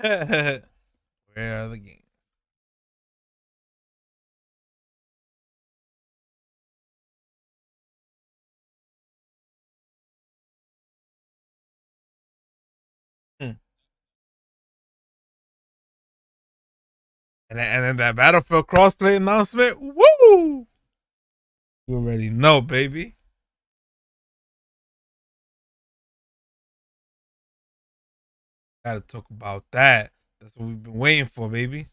Where are the games? Hmm. And then that Battlefield crossplay announcement. Woo! You already know, baby. Gotta talk about that. That's what we've been waiting for, baby.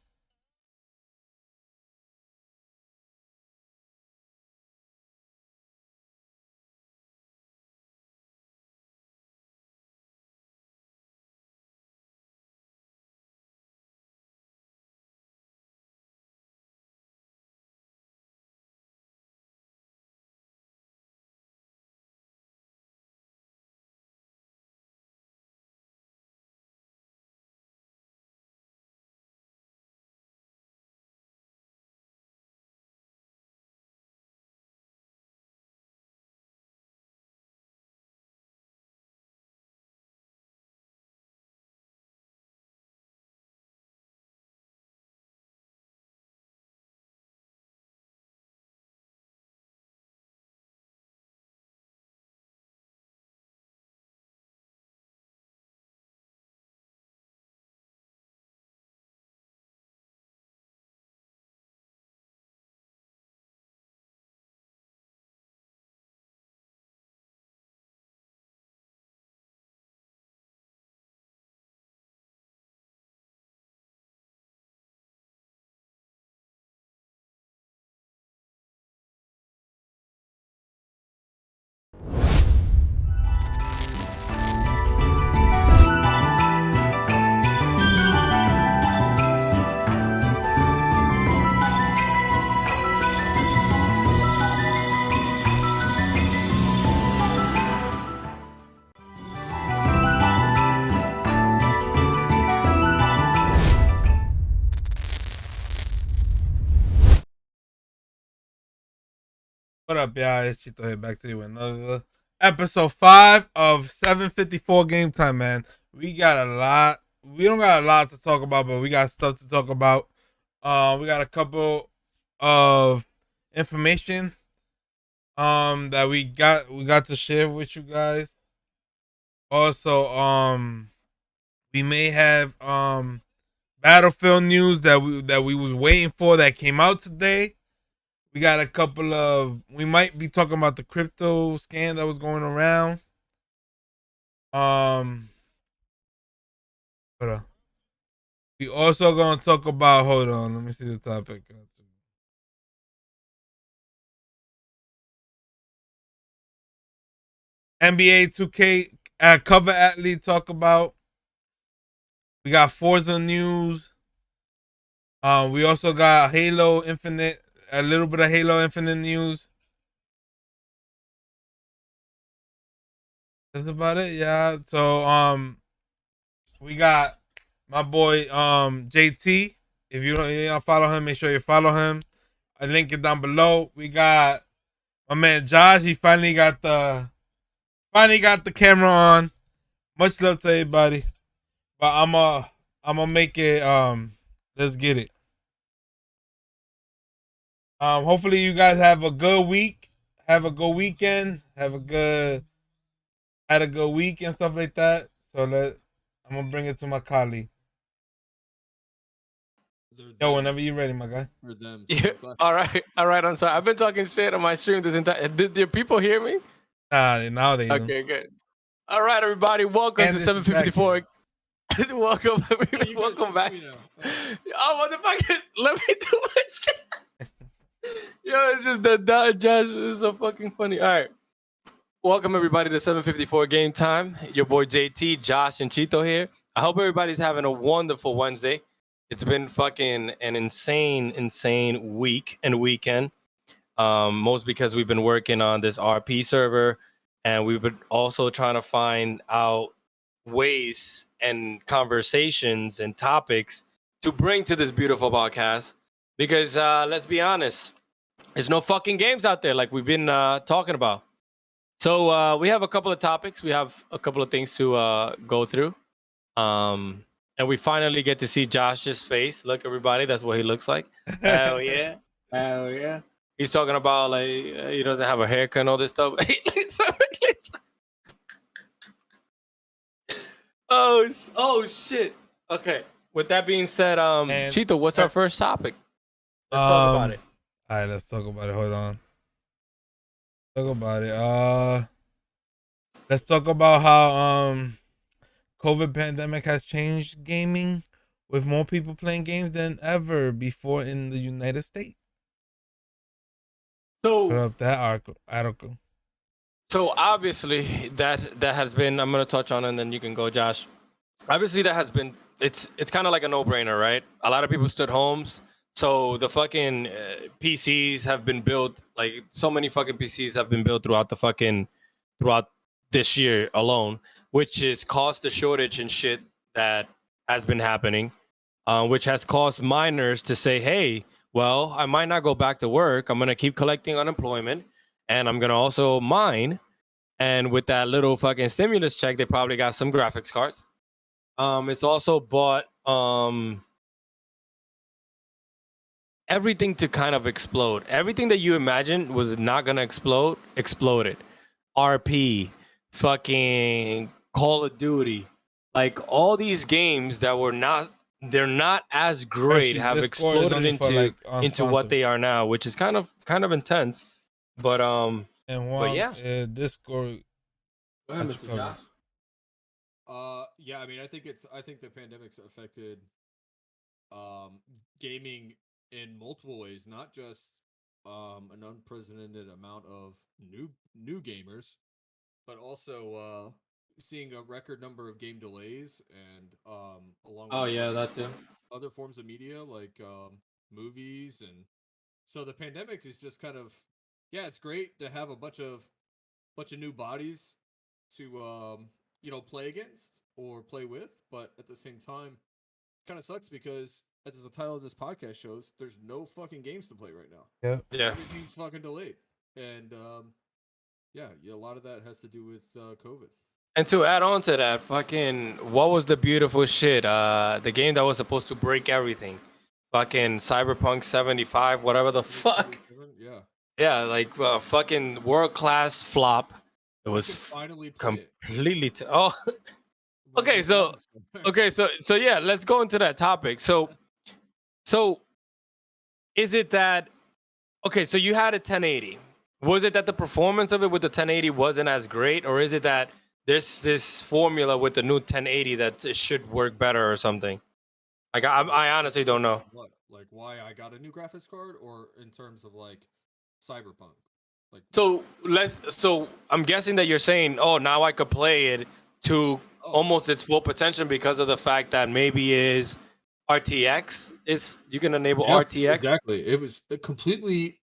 What up, y'all? It's Chito here, back to you with another episode 5 of 754 Game Time, man. We got a lot. We don't got a lot to talk about, but we got stuff to talk about. We got a couple of information that we got to share with you guys. Also, we may have Battlefield news that we was waiting for that came out today. We got a couple of. We might be talking about the crypto scam that was going around. Um, but we also gonna talk about. Hold on, let me see the topic. NBA 2K cover athlete talk about. We got Forza news. We also got Halo Infinite. A little bit of Halo Infinite news. That's about it. Yeah. So we got my boy JT. If you don't follow him, make sure you follow him. I link it down below. We got my man Josh. He finally got the camera on. Much love to everybody. But I'm gonna make it let's get it. Hopefully you guys have a good week. Have a good weekend. Had a good week and stuff like that. So I'm gonna bring it to my colleague. Yo, whenever you're ready, my guy. Or them. Yeah. All right. I'm sorry. I've been talking shit on my stream this entire. Did people hear me? Now they do. Okay, good. All right, everybody. Welcome Candace to is back 754. welcome, Oh, everybody. you Welcome guys back. can see me Oh, motherfuckers! Let me do my shit. Yo, it's just that Josh is so fucking funny. All right. Welcome everybody to 754 Game Time. Your boy JT, Josh, and Chito here. I hope everybody's having a wonderful Wednesday. It's been fucking an insane week and weekend. Most because we've been working on this RP server, and we've been also trying to find out ways and conversations and topics to bring to this beautiful podcast. Because let's be honest, there's no fucking games out there like we've been talking about. So we have a couple of topics. We have a couple of things to go through. Um, And we finally get to see Josh's face. Look, everybody, that's what he looks like. Hell yeah. Hell yeah. He's talking about like he doesn't have a haircut and all this stuff. Oh shit. Okay. With that being said, And- Chito, what's our first topic? Let's talk about it. All right, let's talk about it. Hold on. Talk about it. Let's talk about how COVID pandemic has changed gaming, with more people playing games than ever before in the United States. Put So up that article. So obviously that has been, I'm gonna touch on it and then you can go, Josh. Obviously that has been, it's kind of like a no-brainer, right? A lot of people stood homes, so the fucking PCs have been built, like so many fucking PCs have been built throughout this year alone, which has caused the shortage and shit that has been happening, which has caused miners to say, hey, well, I might not go back to work, I'm gonna keep collecting unemployment, and I'm gonna also mine. And with that little fucking stimulus check, they probably got some graphics cards. It's also bought everything to kind of explode. Everything that you imagined was not gonna explode, exploded. RP, fucking Call of Duty, like all these games that were not, they're not as great, Actually, have Discord is exploded only for, into like, into what unsponsored. they are now, which is kind of intense. But And but yeah. Discord. Go ahead, Got you Mr. Josh. Yeah, I mean, I think the pandemic's affected gaming in multiple ways, not just an unprecedented amount of new gamers, but also seeing a record number of game delays and along Oh with yeah, that too. other forms of media like movies. And so the pandemic is just kind of, yeah, it's great to have a bunch of new bodies to play against or play with, but at the same time kind of sucks because as the title of this podcast shows, there's no fucking games to play right now. Yeah. Yeah. Everything's fucking delayed. And yeah, a lot of that has to do with COVID. And to add on to that, fucking, what was the beautiful shit? The game that was supposed to break everything, fucking Cyberpunk 75, whatever the fuck. Yeah. Yeah, like fucking world class flop. It I was could finally play completely. Oh, okay. So yeah, let's go into that topic. So is it that, okay? So you had a 1080. Was it that the performance of it with the 1080 wasn't as great, or is it that there's this formula with the new 1080 that it should work better or something? Like I honestly don't know. What? Like why I got a new graphics card, or in terms of like Cyberpunk? Like So I'm guessing that you're saying, oh, now I could play it to almost its full potential because of the fact that maybe is RTX. Is you can enable RTX. Exactly. It was completely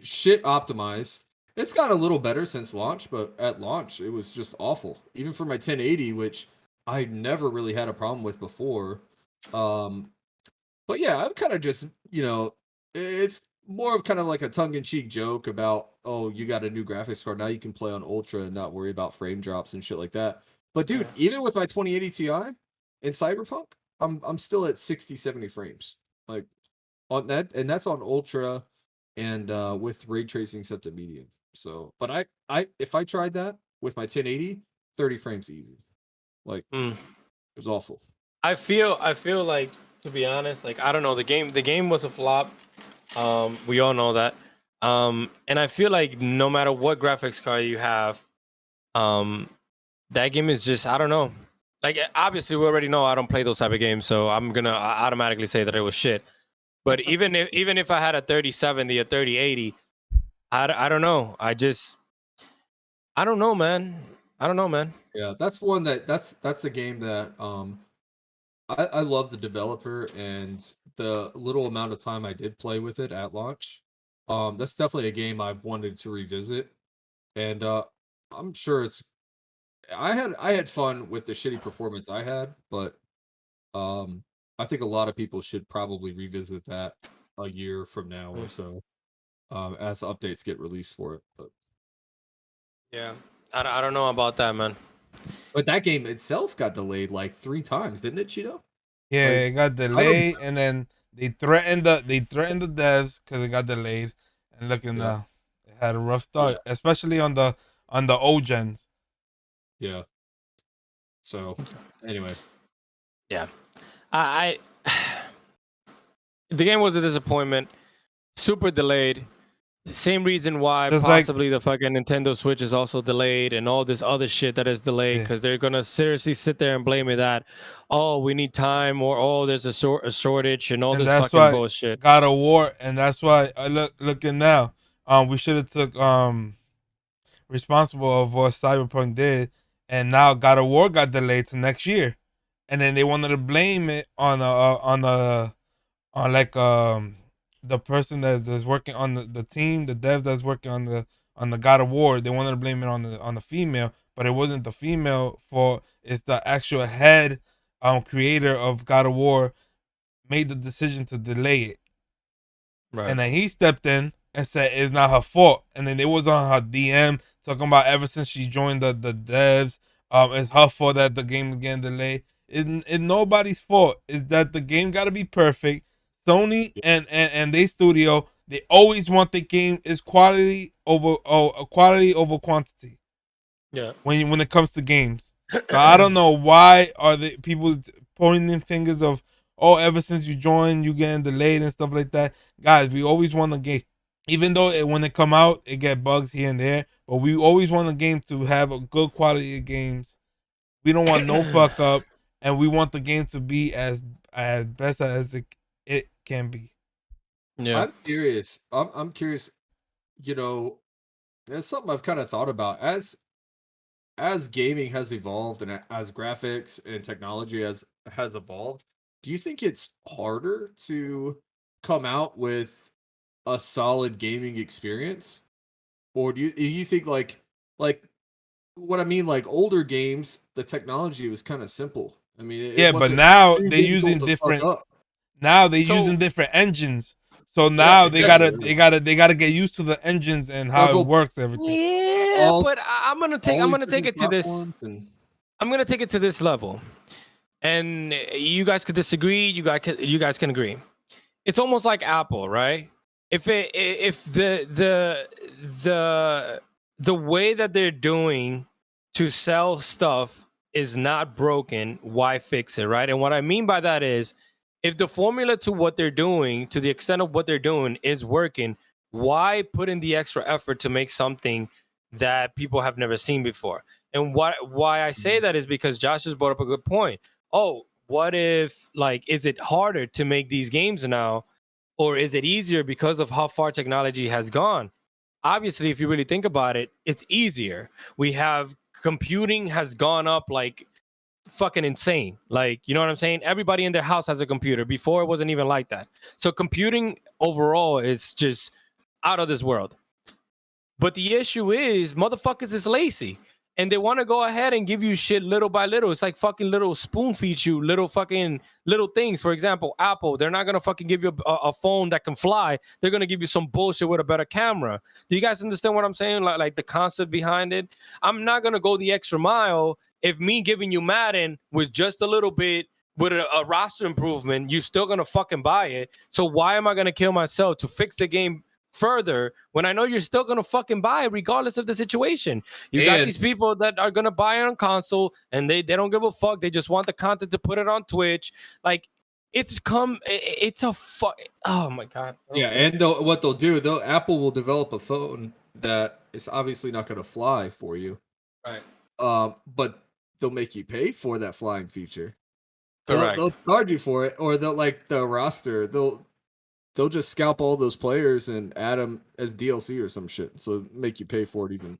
shit optimized. It's got a little better since launch, but at launch it was just awful. Even for my 1080, which I never really had a problem with before. But yeah, I'm kind of just, it's more of kind of like a tongue-in-cheek joke about, oh, you got a new graphics card, now you can play on Ultra and not worry about frame drops and shit like that. But dude, even with my 2080 Ti in Cyberpunk, I'm still at 60, 70 frames. Like on that, and that's on Ultra and with ray tracing set to medium. So, but I if I tried that with my 1080, 30 frames easy. Like it was awful. I feel like, to be honest, like I don't know, the game was a flop. We all know that. And I feel like no matter what graphics card you have, that game is just, I don't know. Like obviously we already know I don't play those type of games, so I'm gonna automatically say that it was shit. But even if I had a 3070 or 3080, I don't know. I don't know, man. I don't know, man. Yeah, that's one that's a game that I love the developer and the little amount of time I did play with it at launch. That's definitely a game I've wanted to revisit, and I'm sure I had fun with the shitty performance I had, but I think a lot of people should probably revisit that a year from now or so, as updates get released for it. But Yeah, I don't know about that, man. But that game itself got delayed like 3 times, didn't it, Cheeto? Yeah, Like, it got delayed, and then they threatened the devs because it got delayed. And looking now, it had a rough start, especially on the old gens. Yeah. So, anyway. Yeah. I the game was a disappointment. Super delayed. The same reason why Just like- possibly the fucking Nintendo Switch is also delayed and all this other shit that is delayed Yeah. because they're gonna seriously sit there and blame me that, oh, we need time, or oh, there's a shortage and all And this that's fucking why bullshit. God of War, and that's why looking now, we should have took responsible of what Cyberpunk did, and now God of War got delayed to next year, and then they wanted to blame it on like the person that's working on the team, the dev that's working on the God of War. They wanted to blame it on the female, but it wasn't the female fault. It's the actual head creator of God of War made the decision to delay it. Right. And then he stepped in and said it's not her fault. And then it was on her DM talking about ever since she joined the devs, it's her fault that the game is getting delayed. It's nobody's fault. It's that the game got to be perfect. Sony and they studio, they always want the game is quality over quantity. Yeah. When it comes to games. So I don't know why are the people pointing fingers of, oh, ever since you joined, you getting delayed and stuff like that. Guys, we always want a game, even though when it come out, it get bugs here and there. But we always want a game to have a good quality of games. We don't want no fuck up, and we want the game to be as best as it can be. Yeah. I'm curious. I'm curious. You know, it's something I've kind of thought about as gaming has evolved and as graphics and technology has evolved. Do you think it's harder to come out with a solid gaming experience, or do you think like what I mean, like older games, the technology was kind of simple. I mean, it Yeah, but wasn't now too they're difficult using to fuck different. up. Now they're So- using different engines. So now exactly. they gotta get used to the engines and how They'll it go works, everything. Yeah, All- but I'm gonna take all I'm these gonna take it different to this. platforms and- I'm gonna take it to this level, and you guys could disagree. You guys can agree. It's almost like Apple, right? If the way that they're doing to sell stuff is not broken, why fix it, right? And what I mean by that is, if the formula to what they're doing, to the extent of what they're doing, is working, why put in the extra effort to make something that people have never seen before? And why I say that is because Josh just brought up a good point. Oh, what if, like, is it harder to make these games now, or is it easier because of how far technology has gone? Obviously, if you really think about it, it's easier. We have computing has gone up like fucking insane. Like, you know what I'm saying? Everybody in their house has a computer. Before, it wasn't even like that. So computing overall is just out of this world. But the issue is, motherfuckers is lazy. And they want to go ahead and give you shit little by little. It's like fucking little spoon feed you little fucking little things. For example, Apple, they're not going to fucking give you a phone that can fly. They're going to give you some bullshit with a better camera. Do you guys understand what I'm saying? Like the concept behind it? I'm not going to go the extra mile if me giving you Madden with just a little bit with a roster improvement, you're still going to fucking buy it. So why am I going to kill myself to fix the game further when I know you're still gonna fucking buy it regardless of the situation? You got these people that are gonna buy it on console and they don't give a fuck. They just want the content to put it on Twitch. Like, it's a fuck. Oh my god. Yeah, and what they'll do, Apple will develop a phone that is obviously not going to fly for you, Right. but they'll make you pay for that flying feature. Correct. They'll charge you for it, or they'll, like the roster, they'll just scalp all those players and add them as DLC or some shit. So make you pay for it even.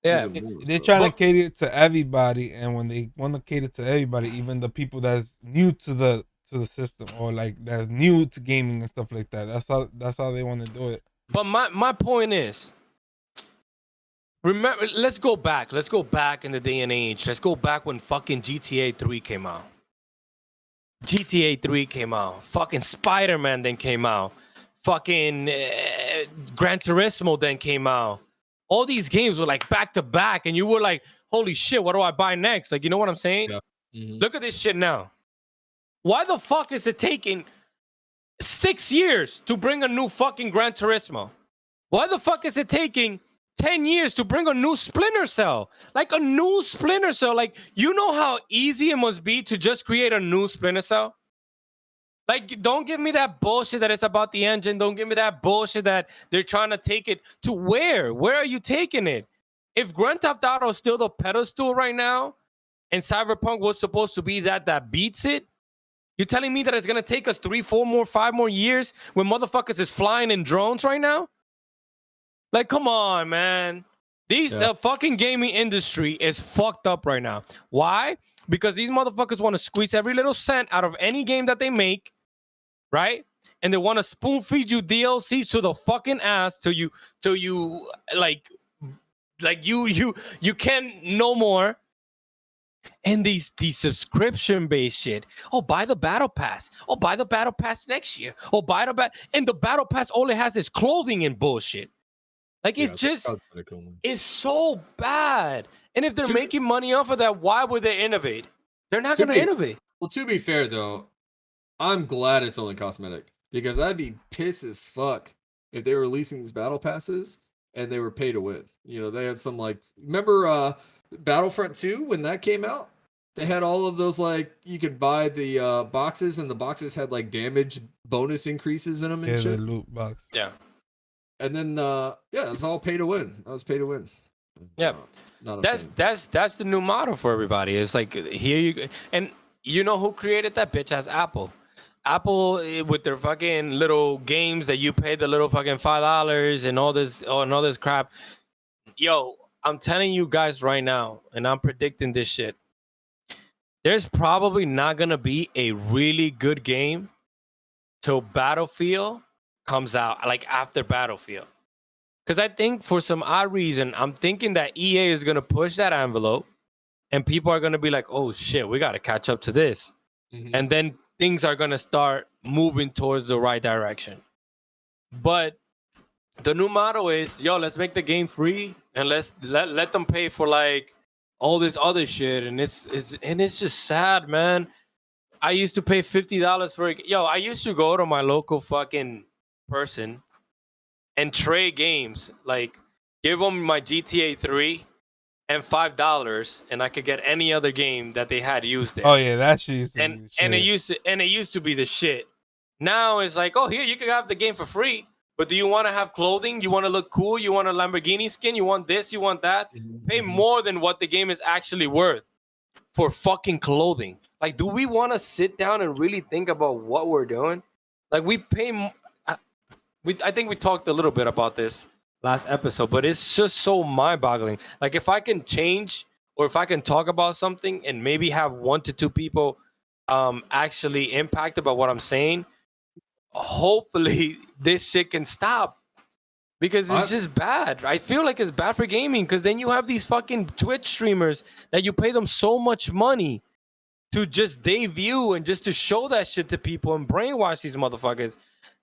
Yeah. even more, They're so. trying to cater to everybody, and when they want to cater to everybody, even the people that's new to the system or like that's new to gaming and stuff like that. That's how they want to do it. But my point is, remember, let's go back in the day and age. Let's go back when fucking GTA 3 came out. GTA 3 came out. Fucking Spider-Man then came out. Fucking Gran Turismo then came out. all these games were like back to back, and you were like, holy shit, what do I buy next? Like, you know what I'm saying? Yeah. Mm-hmm. Look at this shit now. Why the fuck is it taking 6 years to bring a new fucking Gran Turismo? Why the fuck is it taking 10 years to bring a new Splinter Cell? Like a new Splinter Cell. Like, you know how easy it must be to just create a new Splinter Cell? Like, don't give me that bullshit that it's about the engine. Don't give me that bullshit that they're trying to take it to where? Where are you taking it? If Grand Theft Auto is still the pedestal right now, and Cyberpunk was supposed to be that beats it, you're telling me that it's gonna take us 3, 4 more, 5 more years when motherfuckers is flying in drones right now? Like, come on, man. The fucking gaming industry is fucked up right now. Why? Because these motherfuckers want to squeeze every little cent out of any game that they make, right? And they want to spoon feed you DLCs to the fucking ass till you like you can no more. And these subscription based shit. Oh, buy the battle pass. Oh, buy the battle pass next year. Oh, buy the and the battle pass all it has is clothing and bullshit. Like, it just is so bad. And if they're making money off of that, why would they innovate? They're not going to innovate. Well, to be fair, though, I'm glad it's only cosmetic, because I'd be pissed as fuck if they were releasing these battle passes and they were pay to win. You know, they had some, like, remember Battlefront 2 when that came out? They had all of those, like, you could buy the boxes, and the boxes had, like, damage bonus increases in them and shit. The loot box. Yeah. And then, it's all pay to win. That was pay to win. Yeah, that's the new model for everybody. It's like, here you go. And you know who created that bitch ass Apple? Apple with their fucking little games that you pay the little fucking $5 and all this crap. Yo, I'm telling you guys right now, and I'm predicting this shit. There's probably not gonna be a really good game till Battlefield comes out, like after Battlefield. Because I think for some odd reason, I'm thinking that EA is going to push that envelope and people are going to be like, oh shit, we got to catch up to this. Mm-hmm. And then things are going to start moving towards the right direction. But the new model is, yo, let's make the game free and let's let them pay for like all this other shit. And it's just sad, man. I used to pay $50 for it. Yo, I used to go to my local fucking person and trade games, like give them my GTA 3 and $5, and I could get any other game that they had used there. Oh yeah, that shit used to be it used to be the shit. Now it's like, oh, here you can have the game for free, but do you want to have clothing? You want to look cool? You want a Lamborghini skin? You want this? You want that? Mm-hmm. Pay more than what the game is actually worth for fucking clothing. Like, do we want to sit down and really think about what we're doing? Like, we pay. I think we talked a little bit about this last episode, but it's just so mind-boggling. Like, if I can change or if I can talk about something and maybe have 1 to 2 people actually impacted by what I'm saying, hopefully this shit can stop, because it's just bad. I feel like it's bad for gaming, because then you have these fucking Twitch streamers that you pay them so much money to just debut and just to show that shit to people and brainwash these motherfuckers.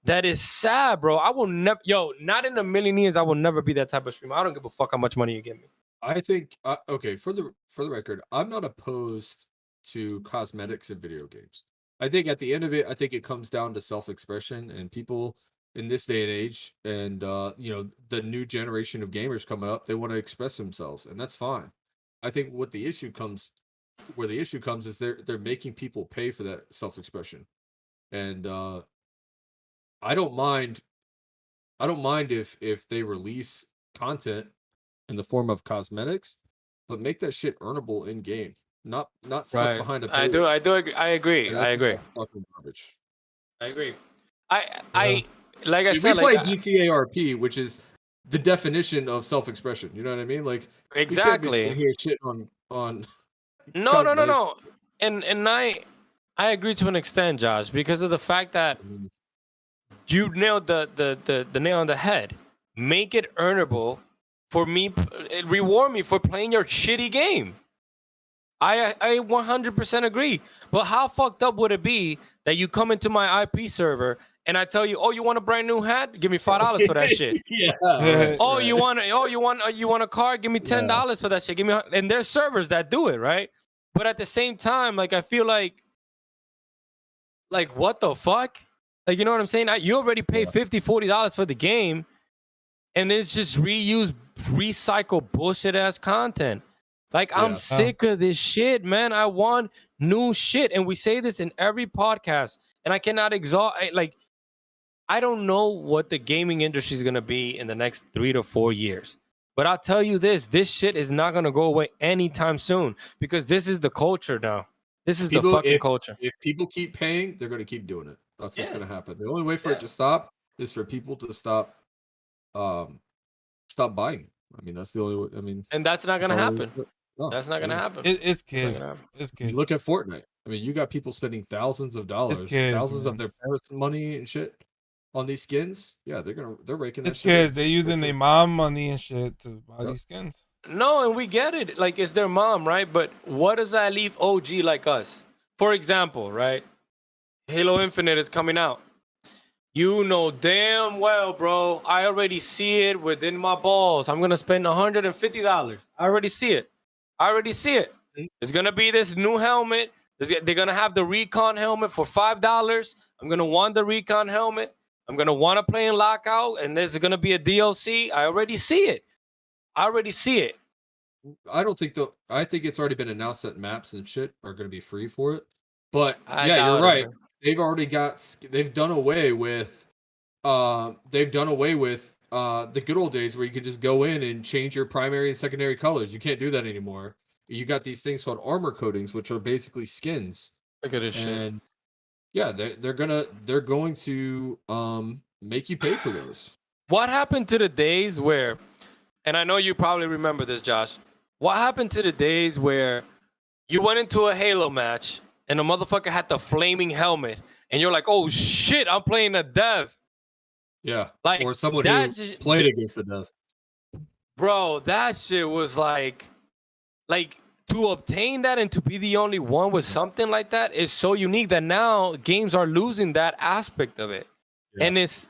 That is sad, bro. I will never, not in a million years, I will never be that type of streamer. I don't give a fuck how much money you give me. I think, okay, for the record, I'm not opposed to cosmetics in video games. I think at the end of it, I think it comes down to self-expression, and people in this day and age, and the new generation of gamers coming up, they want to express themselves, and that's fine. I think where the issue comes is they're making people pay for that self-expression, and I don't mind if they release content in the form of cosmetics, but make that shit earnable in game, not stuck behind a pillar. I agree. Fucking garbage. I agree. I like I said, we play GTA RP, which is the definition of self-expression. You know what I mean? Like, exactly. Here shit on. No. And I agree to an extent, Josh, because of the fact that you nailed the nail on the head. Make it earnable for me. Reward me for playing your shitty game. I 100% agree. But how fucked up would it be that you come into my IP server and I tell you, oh, you want a brand new hat? Give me $5 for that shit. Yeah. Oh, you want a car? Give me $10 for that shit. Give me, and there's servers that do it, right? But at the same time, like I feel like what the fuck? Like, you know what I'm saying? You already pay $50, $40 for the game, and it's just recycle bullshit ass content. Like, I'm sick of this shit, man. I want new shit, and we say this in every podcast, and I cannot I don't know what the gaming industry is going to be in the next 3 to 4 years. But I'll tell you this shit is not going to go away anytime soon because this is the culture now. This is the fucking culture. If people keep paying, they're going to keep doing it. That's what's going to happen. The only way for it to stop is for people to stop buying it. I mean, that's the only way. I mean, and that's not going to happen. No, that's not going to happen. It's kids. It's kids. Look at Fortnite. I mean, you got people spending thousands of dollars, thousands of their parents' money and shit on these skins. Yeah, they're raking that shit. Kids, they're using their mom money and shit to buy these skins. No, and we get it. Like, it's their mom, right? But what does that leave OG like us? For example, right? Halo Infinite is coming out. You know damn well, bro. I already see it within my balls. I'm gonna spend $150. I already see it. It's gonna be this new helmet. They're gonna have the Recon helmet for $5. I'm gonna want the Recon helmet. I'm gonna want to play in Lockout, and there's gonna be a DLC. I already see it. I don't think I think it's already been announced that maps and shit are gonna be free for it. But you're right. They've done away with the good old days where you could just go in and change your primary and secondary colors. You can't do that anymore. You got these things called armor coatings, which are basically skins. Look at this shit. Yeah, they're going to make you pay for those. What happened to the days where, and I know you probably remember this, Josh. What happened to the days where you went into a Halo match and the motherfucker had the flaming helmet, and you're like, "Oh shit, I'm playing a dev." Yeah, like, or someone who played against the dev. Bro, that shit was like to obtain that and to be the only one with something like that is so unique that now games are losing that aspect of it. Yeah. And it's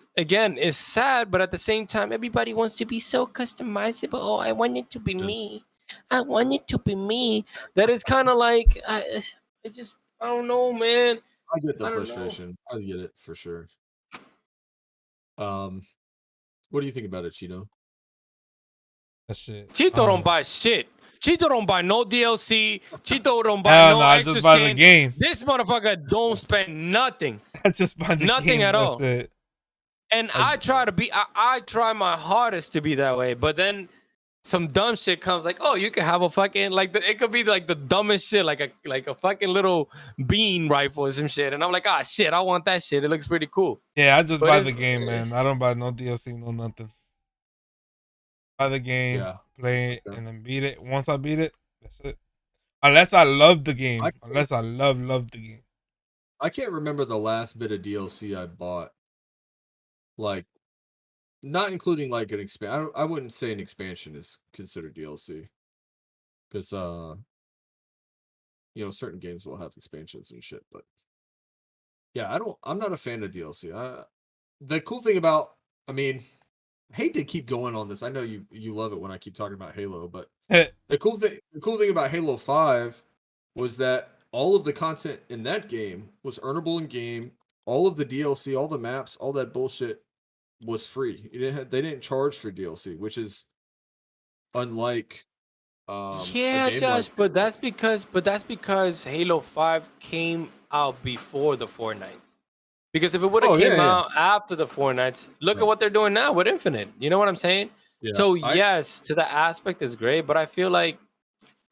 sad, but at the same time, everybody wants to be so customizable. Oh, I want it to be me. I want it to be me. That is kind of like, I don't know, man. I get the frustration. I get it for sure. What do you think about it, CHITO? That shit. CHITO don't buy shit. CHITO don't buy no DLC. CHITO don't buy no extra just buy skin. The game. This motherfucker don't spend nothing. I just buy the nothing game. At all. It. And I try my hardest to be that way, but then some dumb shit comes like, oh, you can have a fucking it could be like the dumbest shit, like a fucking little bean rifle or some shit, and I'm like, shit, I want that shit. It looks pretty cool. Yeah, I just buy the game, man. I don't buy no DLC, no nothing. Buy the game, play it, and then beat it. Once I beat it, that's it. Unless I love the game. Unless I love the game. I can't remember the last bit of DLC I bought. Like, not including like an expansion. I wouldn't say an expansion is considered DLC, because certain games will have expansions and shit. But yeah, I'm not a fan of DLC. The cool thing about, I hate to keep going on this. I know you love it when I keep talking about Halo, but the cool thing about Halo 5 was that all of the content in that game was earnable in game. All of the DLC, all the maps, all that bullshit was free. They didn't charge for DLC, which is unlike Josh, but that's because Halo 5 came out before the 4 nights. Because if it would have came out after the 4 nights, look at what they're doing now with Infinite. You know what I'm saying? Yeah. So yes, to the aspect is great, but I feel like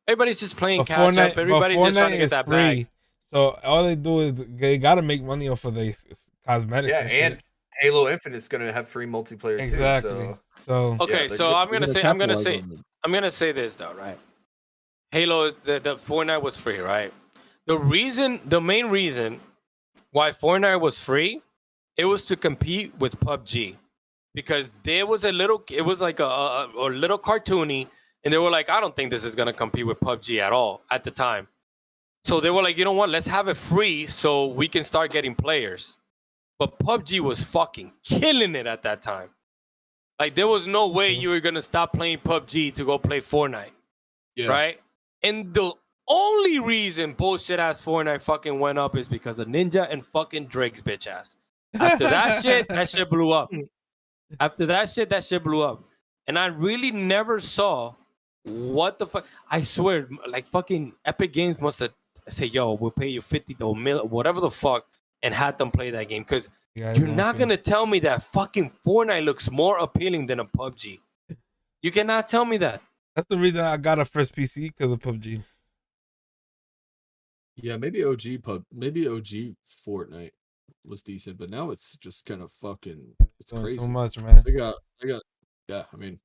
everybody's just playing catch up. Everybody's just trying to get that bag. So all they do is they gotta make money off of these cosmetics. Yeah, and Halo Infinite's gonna have free multiplayer too. So okay, so I'm gonna say this though, right? Halo is the Fortnite was free, right? The main reason why Fortnite was free, it was to compete with PUBG, because it was like a little cartoony, and they were like, I don't think this is gonna compete with PUBG at all at the time. So they were like, you know what? Let's have it free so we can start getting players. but PUBG was fucking killing it at that time. Like there was no way you were gonna stop playing PUBG to go play Fortnite, right? And the only reason bullshit ass Fortnite fucking went up is because of Ninja and fucking Drake's bitch ass. After that shit blew up. After that shit blew up. And I really never saw what the fuck. I swear, like fucking Epic Games must have said, "Yo, we'll pay you 50 or whatever the fuck," and had them play that game. Because you're not gonna tell me that fucking Fortnite looks more appealing than a PUBG. You cannot tell me that. That's the reason I got a first PC, because of PUBG. Yeah, maybe OG Fortnite was decent, but now it's just kind of fucking. It's crazy. So much, man. They got. Yeah, I mean,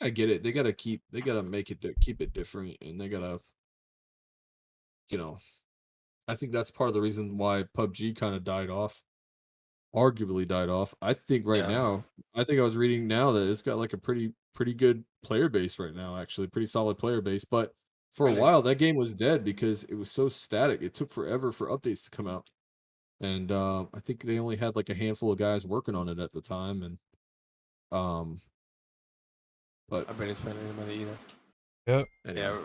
I get it. They gotta make it keep it different, and they gotta, you know, I think that's part of the reason why PUBG kind of died off. Arguably died off. I think now, I think I was reading now that it's got like a pretty good player base right now. Actually, pretty solid player base, but. For a while, that game was dead because it was so static. It took forever for updates to come out, and I think they only had like a handful of guys working on it at the time. And but I barely spent any money either. Yep. Anyway. Yeah.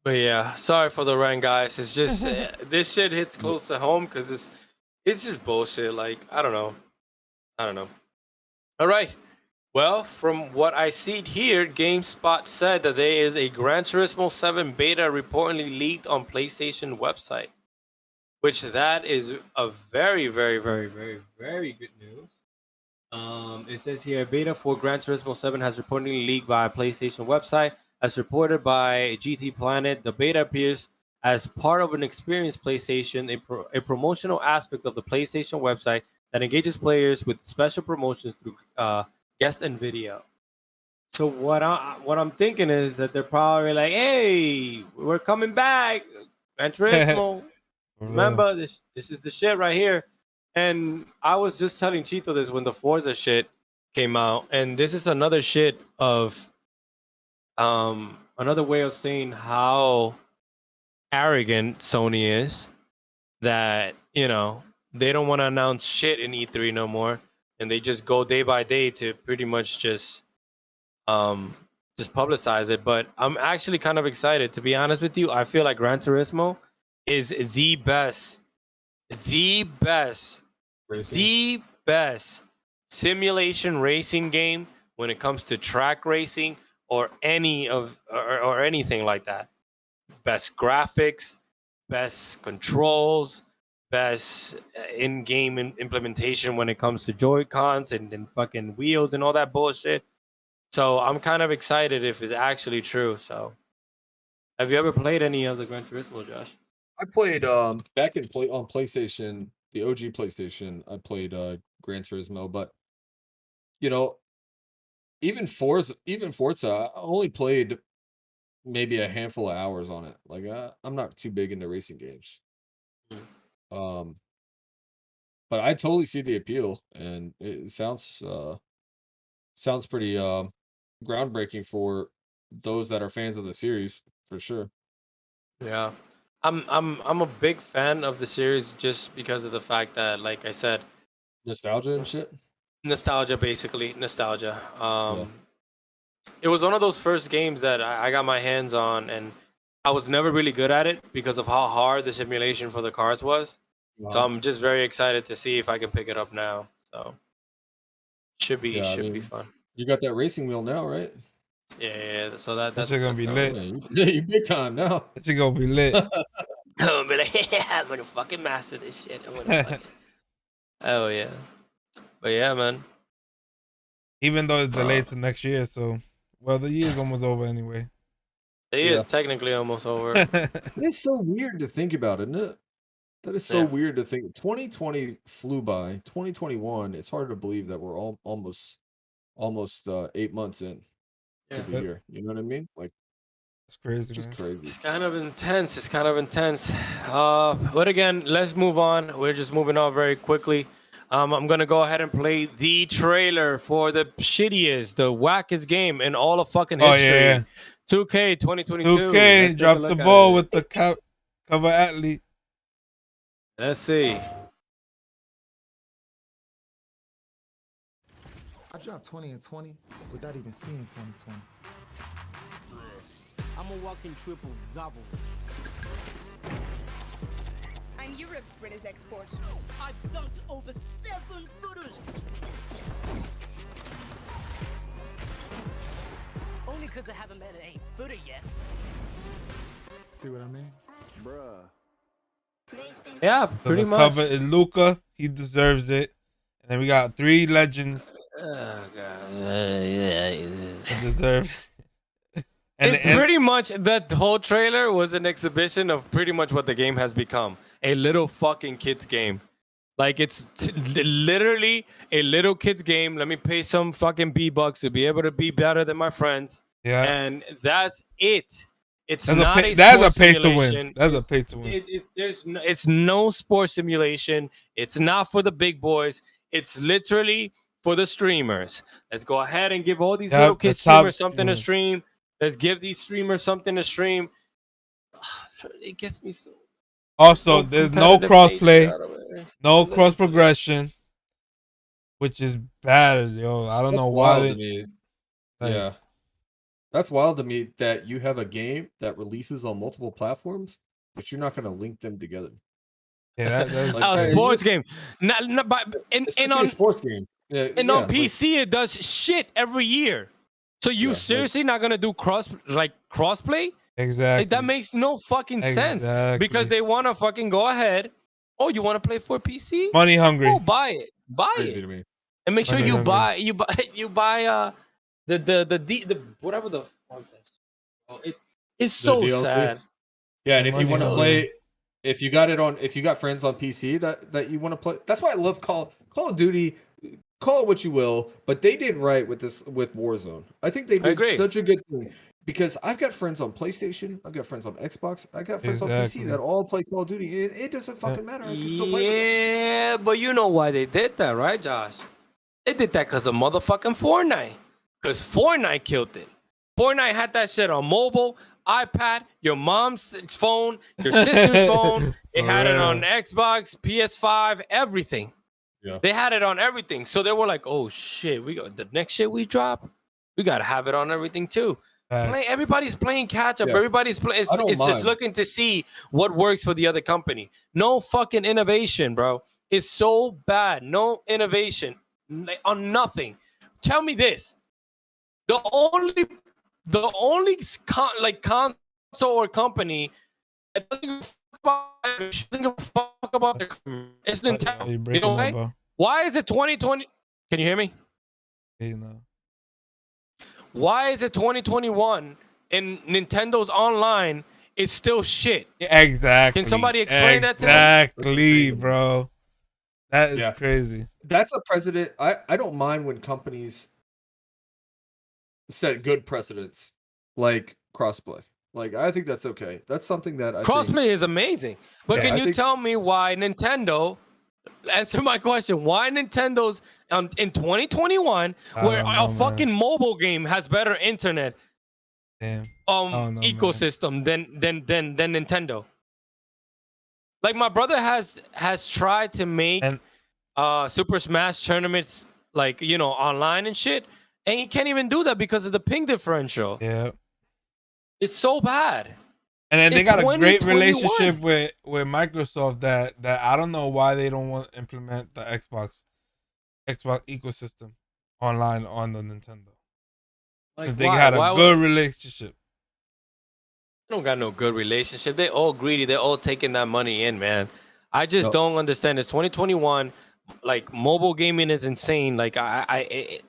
But yeah, sorry for the rant, guys. It's just this shit hits close to home because it's just bullshit. Like I don't know. All right. Well, from what I see here, GameSpot said that there is a Gran Turismo 7 beta reportedly leaked on PlayStation website, which that is a very, very, very, very, very good news. It says here, beta for Gran Turismo 7 has reportedly leaked by a PlayStation website. As reported by GT Planet, the beta appears as part of an experience PlayStation, a promotional aspect of the PlayStation website that engages players with special promotions through guest and video. So what I'm thinking is that they're probably like, "Hey, we're coming back, Gran Turismo. Remember this is the shit right here." And I was just telling Chito this when the Forza shit came out, and this is another shit of another way of saying how arrogant Sony is, that they don't want to announce shit in E3 no more. And they just go day by day to pretty much just publicize it. But I'm actually kind of excited, to be honest with you. I feel like Gran Turismo is the best simulation racing game when it comes to track racing or anything like that. Best graphics, best controls, best in-game implementation when it comes to Joy-Cons and fucking wheels and all that bullshit. So I'm kind of excited if it's actually true. So have you ever played any of the Gran Turismo, Josh? I played on PlayStation, the OG PlayStation. I played Gran Turismo, but even Forza, I only played maybe a handful of hours on it. Like I'm not too big into racing games. But I totally see the appeal, and it sounds pretty groundbreaking for those that are fans of the series, for sure. Yeah. I'm a big fan of the series just because of the fact that, like I said, nostalgia and shit. Nostalgia. It was one of those first games that I got my hands on, and I was never really good at it because of how hard the simulation for the cars was. Wow. So I'm just very excited to see if I can pick it up now. So should be fun. You got that racing wheel now, right? Yeah. So that's gonna be lit. Yeah, you big time now. It's gonna be lit. I'm gonna be like, yeah, I'm gonna fucking master this shit. I'm gonna fucking... Oh yeah. But yeah, man. Even though it's delayed to next year, so the year's almost over anyway. The year's technically almost over. It's so weird to think about, isn't it? That is so weird to think. 2020 flew by. 2021. It's hard to believe that we're almost 8 months in to the year. You know what I mean? Like, it's crazy. Just crazy. It's kind of intense. But again, let's move on. We're just moving on very quickly. I'm gonna go ahead and play the trailer for the shittiest, the wackest game in all of fucking history. 2K 2022. 2K dropped the ball with the cover athlete. Let's see. dropped 20 and 20 without even seeing 2020. I'm a walking triple double. I'm Europe's greatest export. I've dunked over 7 footers. Only because I haven't met an 8-footer yet. See what I mean? Bruh. Yeah, So pretty the much. cover is Luca. He deserves it. And then we got 3 legends Oh, God. that deserve. And It's pretty much that whole trailer was an exhibition of pretty much what the game has become. A little fucking kid's game. Like it's literally a little kid's game. Let me pay some fucking B-bucks to be able to be better than my friends. yeah, And that's it. It's that's not a that's a sports pay to simulation. win. That's a pay to win. It's no sports simulation. It's not for the big boys. It's literally for the streamers. Let's go ahead and give all these Yep, little the kid top streamers something to streamers. stream. Let's give these streamers something to stream. It gets me so. Also, there's no competitive crossplay, nature out of it. no cross progression, which is bad, yo. I don't That's know why wild to they. me. Like, Yeah. That's wild to me that you have a game that releases on multiple platforms, but you're not going to link them together. yeah, that's Like, A hey, sports game. Not, but and Especially on a sports game. Yeah, and yeah, on like, PC it does shit every year. So you Yeah, like- seriously not gonna do crossplay? exactly. Like, that makes no fucking sense because Exactly. they want to fucking go ahead. Oh, you want to play for PC? Money hungry. Oh, buy it, crazy it, to me. and make sure Money you hungry. buy the whatever the fuck that's. Oh, it's so DLC? sad. Yeah, and if you Money want to hungry. play, if you got friends on PC that you want to play, that's why I love Call of Duty. Call it what you will, but they did right with Warzone. I think they did agree. such a good thing because I've got friends on PlayStation, I've got friends on Xbox, I got friends on Exactly. PC that all play Call of Duty. It doesn't fucking matter. I can still play with them. Yeah, but you know why they did that, right, Josh? They did that because of motherfucking Fortnite. Because Fortnite killed it. Fortnite had that shit on mobile, iPad, your mom's phone, your sister's phone. It For had it real. on Xbox, PS5, everything. Yeah. They had it on everything. So they were like, oh shit, we got the next shit we drop, we gotta have it on everything too. Facts. Everybody's playing catch up. Yeah. Everybody's playing. I don't It's just mind. looking to see what works for the other company. No fucking innovation, bro. It's so bad. No innovation on nothing. Tell me this: the only console or company that doesn't give a fuck about their it's Oh, Nintendo. you're You breaking know up, why? bro. Why is it 2020? Can you hear me? Hey, no. Why is it 2021 and Nintendo's online is still shit? Yeah, exactly. Can somebody explain that to me? Exactly, bro. That is Yeah. crazy. That's a precedent. I don't mind when companies set good precedents like crossplay. Like I think that's okay. That's something that I think, Crossplay is amazing. But Yeah, can I you think- tell me why Nintendo, answer my question, why Nintendo's in 2021, I where don't a know, man. fucking mobile game has better internet Damn. don't know, man. ecosystem than Nintendo? Like my brother has tried to make And- Super Smash tournaments like, you know, online and shit, and he can't even do that because of the ping differential. Yeah. It's so bad. And then they It's got a great 2021. relationship with Microsoft that I don't know why they don't want to implement the Xbox ecosystem online on the Nintendo. Like, Because they why? had a Why good relationship. They don't got no good relationship. They all greedy. They're all taking that money in, man. I just No. don't understand. It's 2021. Like mobile gaming is insane. Like I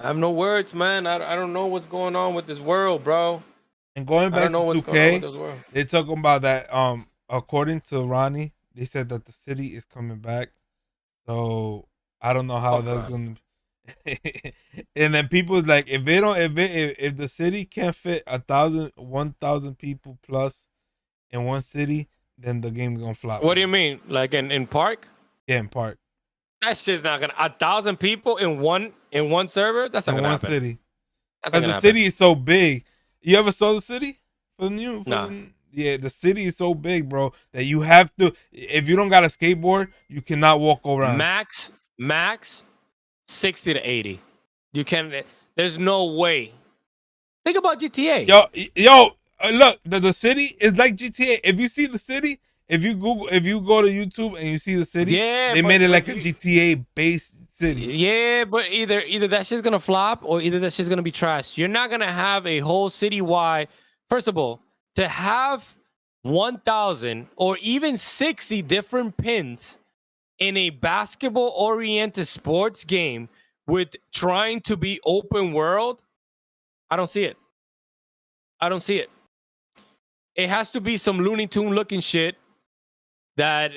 have no words, man. I don't know what's going on with this world, bro. And going I back don't know to what's going on with 2K, this world. they talking about that. According to Ronnie, they said that the city is coming back. So I don't know how Oh, that's God. gonna. And then people like if they don't if the city can't fit 1,000 people plus in one city, then the game's gonna flop. What do you mean? Like in Park? Yeah, in Park. That shit's not gonna 1,000 people in one server. That's not In gonna one happen. city. That's not Because gonna the happen. city is so big. You ever saw the city? For the new? Nah. Yeah, the city is so big, bro, that you have to. If you don't got a skateboard, you cannot walk around. Max max 60 to 80. You can. There's no way. Think about GTA. Look, the city is like GTA. If you see the city, if you go to YouTube and you see the city, Yeah, they but- made it but like a you- GTA based city. Yeah, but either that shit's gonna flop or either that shit's gonna be trash. You're not gonna have a whole citywide. First of all, to have 1,000 or even 60 different pins in a basketball-oriented sports game with trying to be open world, I don't see it. I don't see it. It has to be some Looney Tune looking shit that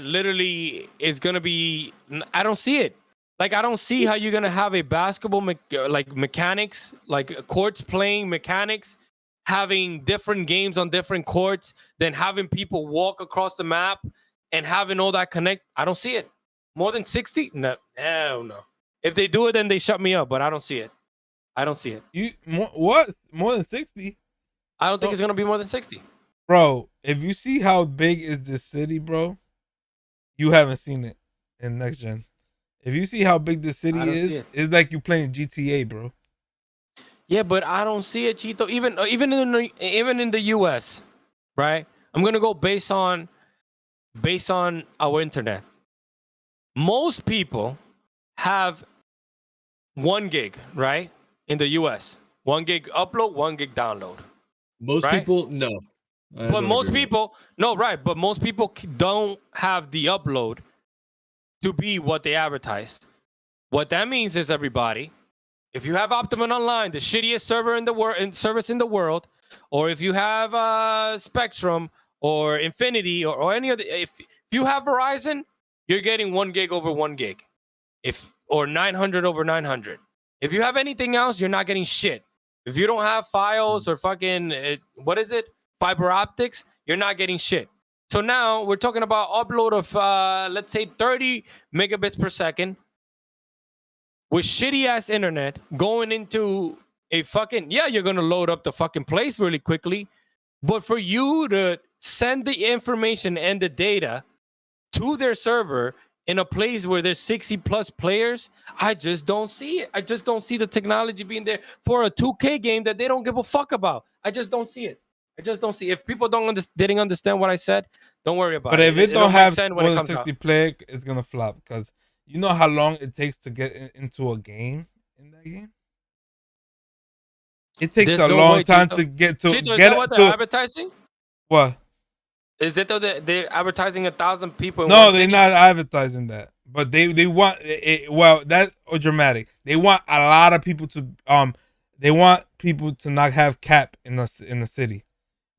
literally is gonna be. I don't see it. Like, I don't see how you're gonna have a basketball mechanics, like courts playing mechanics, having different games on different courts, then having people walk across the map and having all that connect. I don't see it. More than 60? No, hell no. If they do it, then they shut me up. But I don't see it. I don't see it. What? More than 60? I don't think it's gonna be more than 60. Bro, if you see how big is this city, bro, you haven't seen it in next gen. If you see how big this city I don't see is, it. it's like you playing GTA, bro. Yeah, but I don't see it, Chito. Even in the US, right? I'm gonna go based on our internet. Most people have 1 gig, right? In the US, 1 gig upload, 1 gig download. Most Right? people, no. I But don't most agree with people, no, right? But most people don't have the upload to be what they advertised. What that means is, everybody, if you have Optimum Online, the shittiest server in the world, service in the world, or if you have Spectrum or Infinity or any other, if you have Verizon, you're getting 1 gig over 1 gig, or 900 over 900. If you have anything else, you're not getting shit. If you don't have Fios or fucking what is it, fiber optics, you're not getting shit. So now we're talking about upload of let's say 30 megabits per second with shitty ass internet going into a fucking, yeah, you're gonna load up the fucking place really quickly, but for you to send the information and the data to their server in a place where there's 60 plus players, I just don't see it. I just don't see the technology being there for a 2K game that they don't give a fuck about. I just don't see it. I just don't see. If people didn't understand what I said, don't worry about But it. if it don't make have sense more when it than comes 60 out. player, it's gonna flop. Because you know how long it takes to get into a game in that game. It takes There's a no long way, time Chito. to get to Chito, is get that what it they're to advertising? what? Is it though that they're advertising 1,000 people in No, one they're city? not advertising that. But they want it. Well, that's dramatic. They want a lot of people to They want people to not have cap in the city,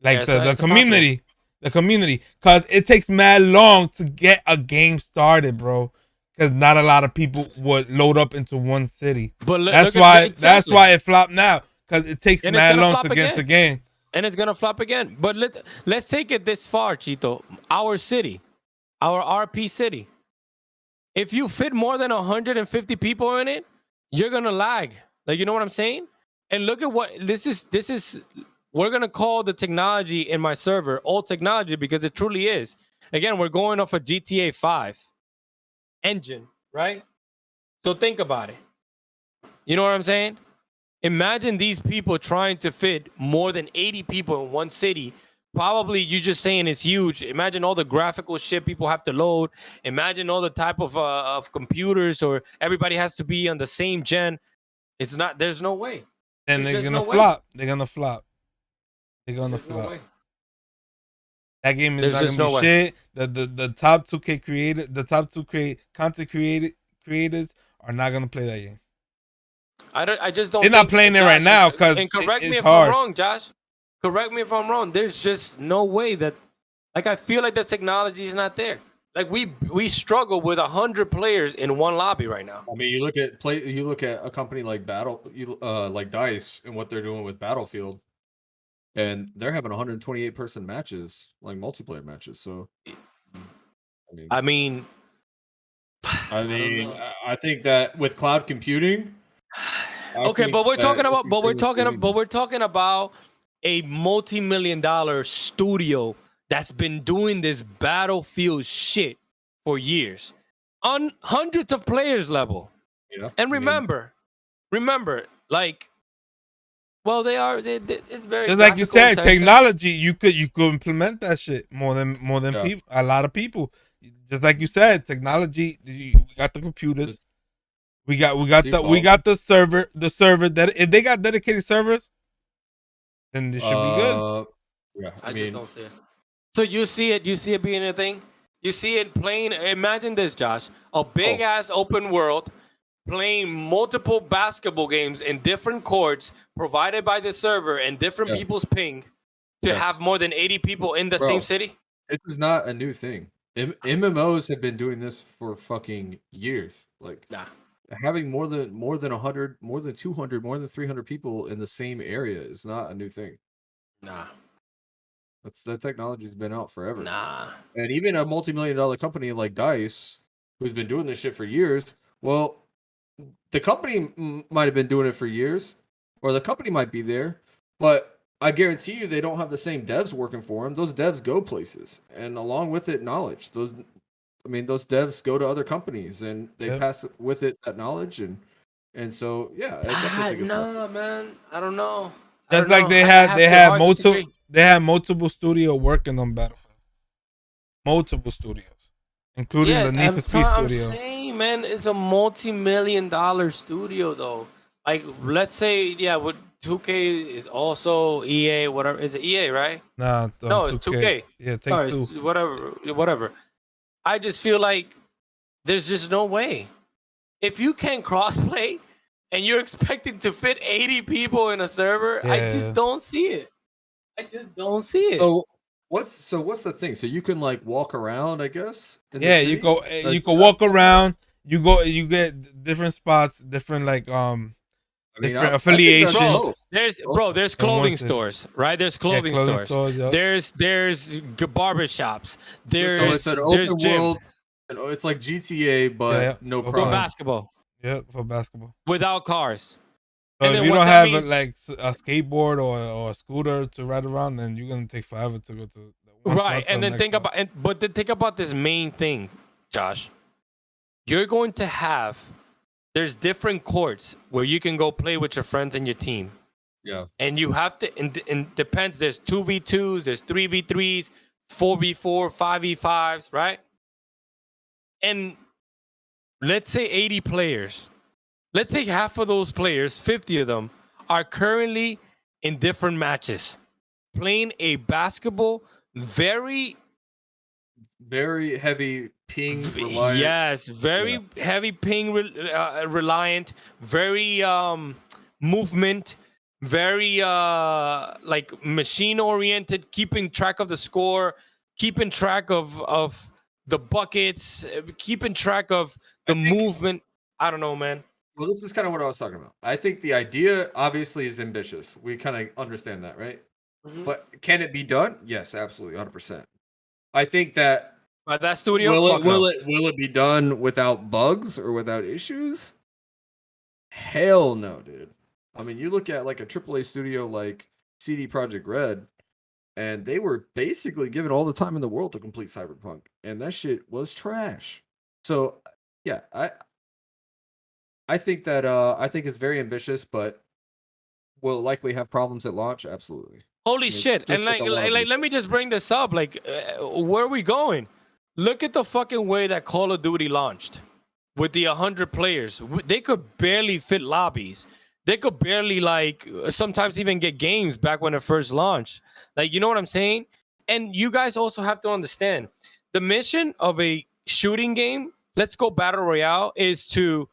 like Yeah, the it's community, because it takes mad long to get a game started, bro. Because not a lot of people would load up into one city. But That's look at why. exactly. That's why it flopped now. Because it takes And it's mad gonna long flop to get again. into game. And it's gonna flop again. But let's take it this far, Chito. Our city, our RP city. If you fit more than 150 people in it, you're gonna lag. Like, you know what I'm saying? And look at what this is. We're gonna call the technology in my server old technology because it truly is. Again, we're going off a GTA 5 engine, right? So think about it. You know what I'm saying? Imagine these people trying to fit more than 80 people in one city. Probably you just saying it's huge. Imagine all the graphical shit people have to load. Imagine all the type of computers, or everybody has to be on the same gen. It's not. There's no way. Then they're There's gonna no way. flop. They're gonna flop. They're gonna There's no flop. way. That game is There's not just gonna be no way. shit. The top 2K created, the top 2K content creators are not gonna play that game. I just don't. They're not think- playing it right Josh, now because and correct me it's if hard. I'm wrong, Josh. Correct me if I'm wrong. There's just no way that. Like, I feel like the technology is not there. Like, we struggle with 100 players in one lobby right now. I mean, you look at a company like like DICE and what they're doing with Battlefield, and they're having 128 person matches, like multiplayer matches. So, I mean, I think that with cloud computing. okay, but we're talking about a multi-million-dollar studio that's been doing this Battlefield shit for years. on hundreds of players level. Yeah. And remember, like, well, it's very Just like you graphical said, intensive. technology, you could implement that shit more than Yeah. people. A lot of people. Just like you said, technology. We got the computers. It's- We got it's the server. The server that if they got dedicated servers, then this should be good. Yeah. I I just mean, don't see it. So you see it being a thing. You see it playing. Imagine this, Josh: a big ass open world, playing multiple basketball games in different courts provided by the server and different Yeah. people's ping to Yes. have more than 80 people in the Bro. same city. this is not a new thing. MMOs have been doing this for fucking years. Like, Nah. having more than 100, more than 200, more than 300 people in the same area is not a new thing. Nah. That technology's been out forever. Nah. And even a multi-million-dollar company like DICE, who's been doing this shit for years, well, the company might have been doing it for years, or the company might be there, but I guarantee you they don't have the same devs working for them. Those devs go places, and along with it, knowledge. Those devs go to other companies, and they Yep. pass with it that knowledge, and so yeah, I definitely think it's No, man. I don't know. Just like they had multiple. disagree. They had multiple studio working on Battlefield. Multiple studios, including the Need for Speed I'm studio. saying, man, it's a multi-million-dollar studio, though. Like, let's say, yeah, with 2K is also EA, whatever. Is it EA, right? Nah, No, it's 2K. Yeah, take Sorry, two. it's whatever. I just feel like there's just no way. If you can crossplay and you're expected to fit 80 people in a server, I Yeah. just don't see it. I just don't see it. So what's the thing? So you can like walk around, I guess. in the Yeah, you city? go. Like, You can walk around. You get different spots, different like I mean, different I think that's affiliation. dope. There's And clothing once it- stores, right? There's clothing, clothing stores. yup. There's barbershops. So There's it's an there's open gym world. It's like GTA, but Yeah, no open for crime. basketball Yeah, for basketball. without cars. So And if then you what don't that have means- like a skateboard or a scooter to ride around, then you're gonna take forever to go to one spot Right, to and the then next think spot. about but then think about this main thing, Josh. You're going to have there's different courts where you can go play with your friends and your team. Yeah. And you have to and depends, there's 2v2s, there's 3v3s, 4v4, 5v5s, right? And let's say 80 players. Let's say half of those players, 50 of them, are currently in different matches, playing a basketball very Very heavy ping reliant. yes, very heavy ping reliant, very movement, very like machine oriented, keeping track of the score, keeping track of the buckets, keeping track of the movement. I don't know, man. Well, this is kind of what I was talking about. I think the idea obviously is ambitious. We kind of understand that, right? Mhm. But can it be done? Yes, absolutely, 100%. I think that By that studio, will it be done without bugs or without issues? Hell no, dude. I mean, you look at like a AAA studio like CD Projekt Red, and they were basically given all the time in the world to complete Cyberpunk, and that shit was trash. So, yeah, I think that I think it's very ambitious, but will it likely have problems at launch? Absolutely. Holy Just shit! And like a lot of these. let me just bring this up. Like, where are we going? Look at the fucking way that Call of Duty launched with the 100 players. They could barely fit lobbies. They could barely sometimes even get games back when it first launched. Like, you know what I'm saying? And you guys also have to understand the mission of a shooting game. Let's go battle royale is to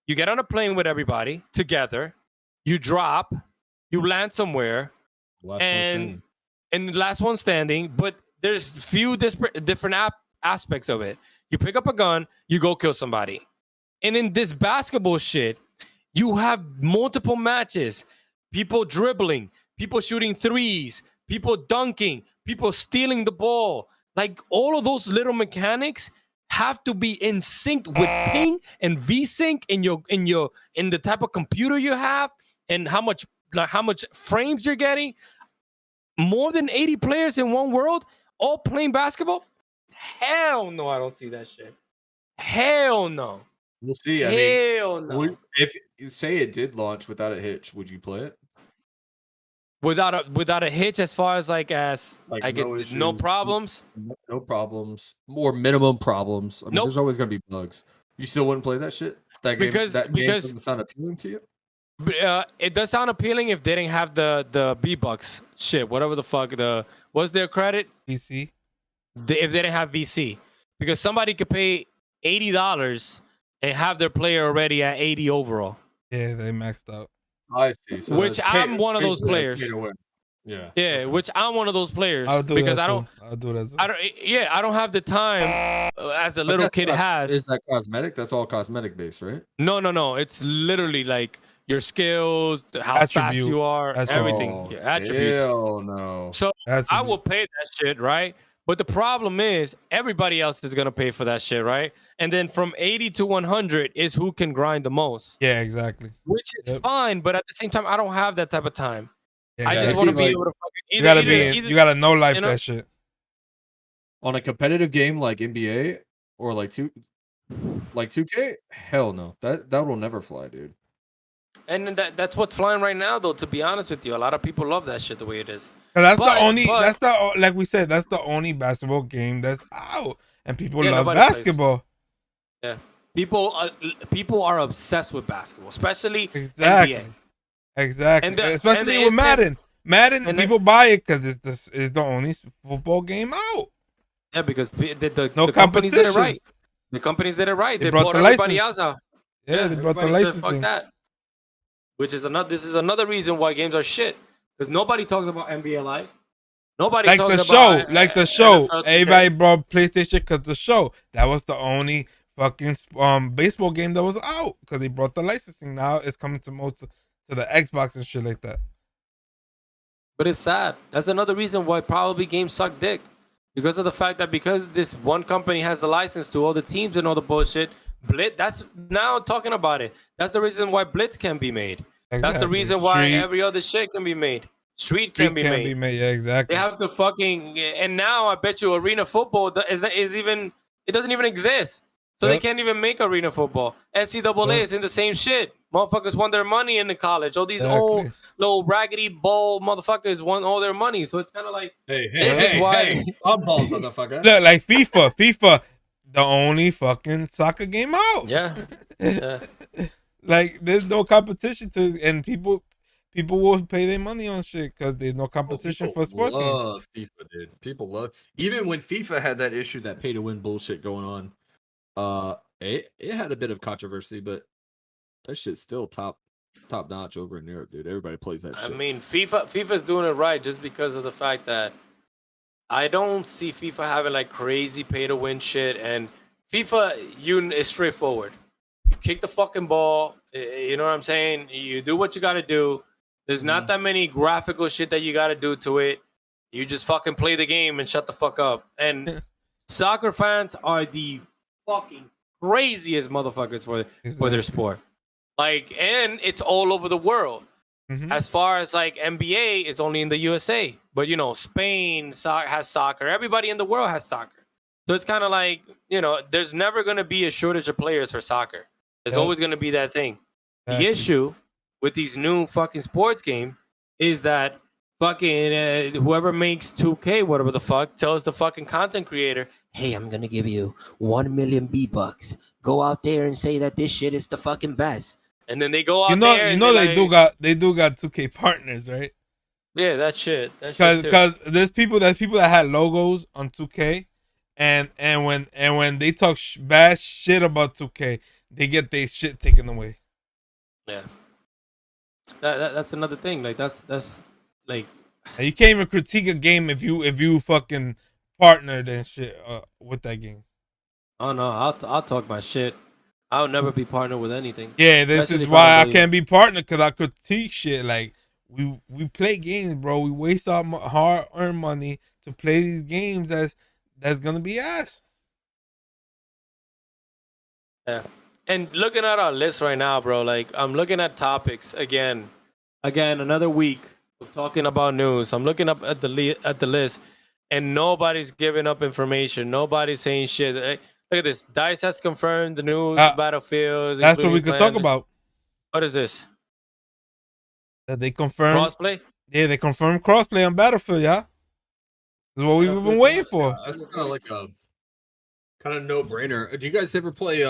you get on a plane with everybody together, you drop, you land somewhere, and the last one standing. But there's few different aspects of it. You pick up a gun, you go kill somebody. And in this basketball shit, you have multiple matches, people dribbling, people shooting threes, people dunking, people stealing the ball. Like, all of those little mechanics have to be in sync with ping and v-sync in the type of computer you have and how much frames you're getting. More than 80 players in one world all playing basketball? Hell no, I don't see that shit. Hell no. We'll see. I mean, Hell no. if you say it did launch without a hitch, would you play it? Without a hitch, as far as like Like I no get no issues, problems. no problems, more minimum problems. I mean, Nope. there's always gonna be bugs. You still wouldn't play that shit? That game Because doesn't sound appealing to you? it does sound appealing if they didn't have the B-Bucks shit, whatever the fuck what's their credit? PC. If they didn't have VC, because somebody could pay $80 and have their player already at 80 overall. Yeah, they maxed out. I see. So Which it's I'm one of those basically a players. pay to win. Yeah. Yeah, okay. which I'm one of those players I'll do because that I don't. too. I'll do that too. I don't have the time as a But little that's kid not- has. Is that cosmetic? That's all cosmetic based, right? No. It's literally like your skills, how fast Attribute. you are, Attribute. everything, Oh, your attributes. Hell no. So Attribute. I will pay that shit, right? But the problem is everybody else is gonna pay for that shit, right? And then from 80 to 100 is who can grind the most, Yeah, exactly. which is Yep. fine. But at the same time, I don't have that type of time. Yeah, I just exactly. want to be like- able to fucking You gotta be. either- You gotta know life you know- that shit. On a competitive game like NBA or like 2K, hell no. That will never fly, dude. And that's what's flying right now, though. To be honest with you, a lot of people love that shit the way it is. 'Cause that's But- the only. but- That's the like we said. That's the only basketball game that's out, and people Yeah, love nobody plays. basketball. People are obsessed with basketball, especially Exactly. NBA. Exactly. And the- Especially and the- with Madden. Madden, and people buy it because it's the only football game out. Yeah, because the No companies did it competition. right. The companies did it right. They They brought bought the everybody license. else out. Yeah, they brought the everybody said, "Fuck licensing. that." Which is another. This is another reason why games are shit. Because nobody talks about NBA Live. Nobody Like talks the about show, like the show. NFL 2K. Everybody brought PlayStation because the show. That was the only fucking baseball game that was out because they brought the licensing. Now it's coming to the Xbox and shit like that. But it's sad. That's another reason why probably games suck dick. Because of the fact that because this one company has the license to all the teams and all the bullshit, Blitz, that's now talking about it. That's the reason why Blitz can be made. That's the Exactly. reason why Street every other shit can be made. Street can be made. Yeah, exactly. They have to fucking, and now I bet you arena football is even, it doesn't even exist. So they Yep. can't even make arena football. NCAA Yep. is in the same shit. Motherfuckers won their money in the college. All these Exactly. old little raggedy ball motherfuckers won all their money. So it's kind of like, Hey, This is why- I'm bald, motherfucker. Look, like FIFA, the only fucking soccer game out. yeah. Yeah. Like there's no competition and people will pay their money on shit because there's no competition for sports games. love FIFA, dude. People love, even when FIFA had that issue, that pay to win bullshit going on. It had a bit of controversy, but that shit's still top notch over in Europe, dude. Everybody plays that I shit. mean, FIFA's doing it right just because of the fact that I don't see FIFA having like crazy pay to win shit. And FIFA, is straightforward. You kick the fucking ball. You know what I'm saying? You do what you got to do. There's not that many graphical shit that you got to do to it. You just fucking play the game and shut the fuck up. And soccer fans are the fucking craziest motherfuckers for their sport. Like, and it's all over the world. Mhm. As far as like NBA, it's only in the USA. But Spain has soccer. Everybody in the world has soccer. So it's kind of like, there's never going to be a shortage of players for soccer. There's Yep. always going to be that thing. Exactly. The issue with these new fucking sports game is that fucking whoever makes 2K, whatever the fuck, tells the fucking content creator, hey, I'm going to give you 1 million B-Bucks. Go out there and say that this shit is the fucking best. And then they go out there. You know they do got 2K partners, right? Yeah, that shit. That shit too. Because there's people that had logos on 2K, and when they talk bad shit about 2K, they get their shit taken away. Yeah. That's another thing. Like that's like, And you can't even critique a game if you fucking partnered and shit with that game. oh no, I'll talk my shit. I'll never be partnered with anything. Yeah, this Especially is if why I believe- can't be partnered, because I critique shit. Like we play games, bro. We waste our hard-earned money to play these games that's gonna be ass. Yeah. And looking at our list right now, bro, like I'm looking at topics again, another week of talking about news. I'm looking up at the list, and nobody's giving up information. Nobody's saying shit. Look at this. DICE has confirmed the new Uh, battlefields. That's what we including could talk plans. about. What is this? That they confirmed. Crossplay? Yeah, they confirmed crossplay on Battlefield, yeah. This is what we've been waiting for. That's kind of like a kind of no brainer. Do you guys ever play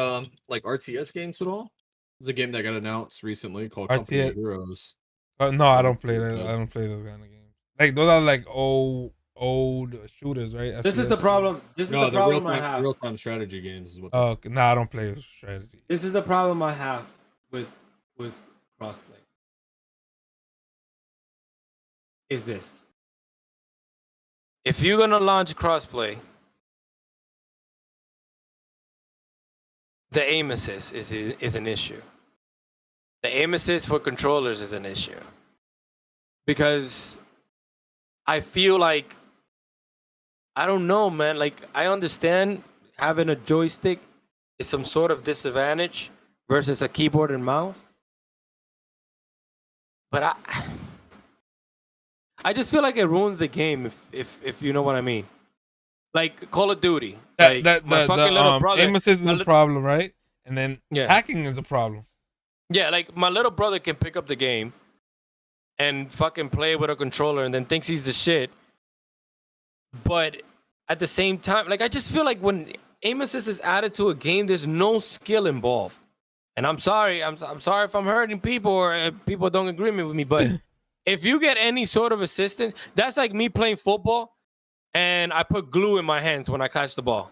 like RTS games at all? There's a game that got announced recently called Company RTS. of Heroes. No, I don't play that. I don't play those kind of games. Like those are like old shooters, right? This is FPS the problem. This is No, the they're problem I have. real-time strategy games is what. Oh, okay. Nah, I don't play strategy. This is the problem I have with crossplay. Is this? If you're gonna launch crossplay, the aim assist is an issue. The aim assist for controllers is an issue. Because I feel like, I don't know, man. Like, I understand having a joystick is some sort of disadvantage versus a keyboard and mouse. But I just feel like it ruins the game if you know what I mean. Like Call of Duty. Like my fucking little brother. Aim assist is a problem, right? And then Yeah. hacking is a problem. Yeah, like my little brother can pick up the game and fucking play with a controller and then thinks he's the shit. But at the same time, like I just feel like when aim assist is added to a game, there's no skill involved. And I'm sorry if I'm hurting people or people don't agree with me, but if you get any sort of assistance, that's like me playing football and I put glue in my hands when I catch the ball.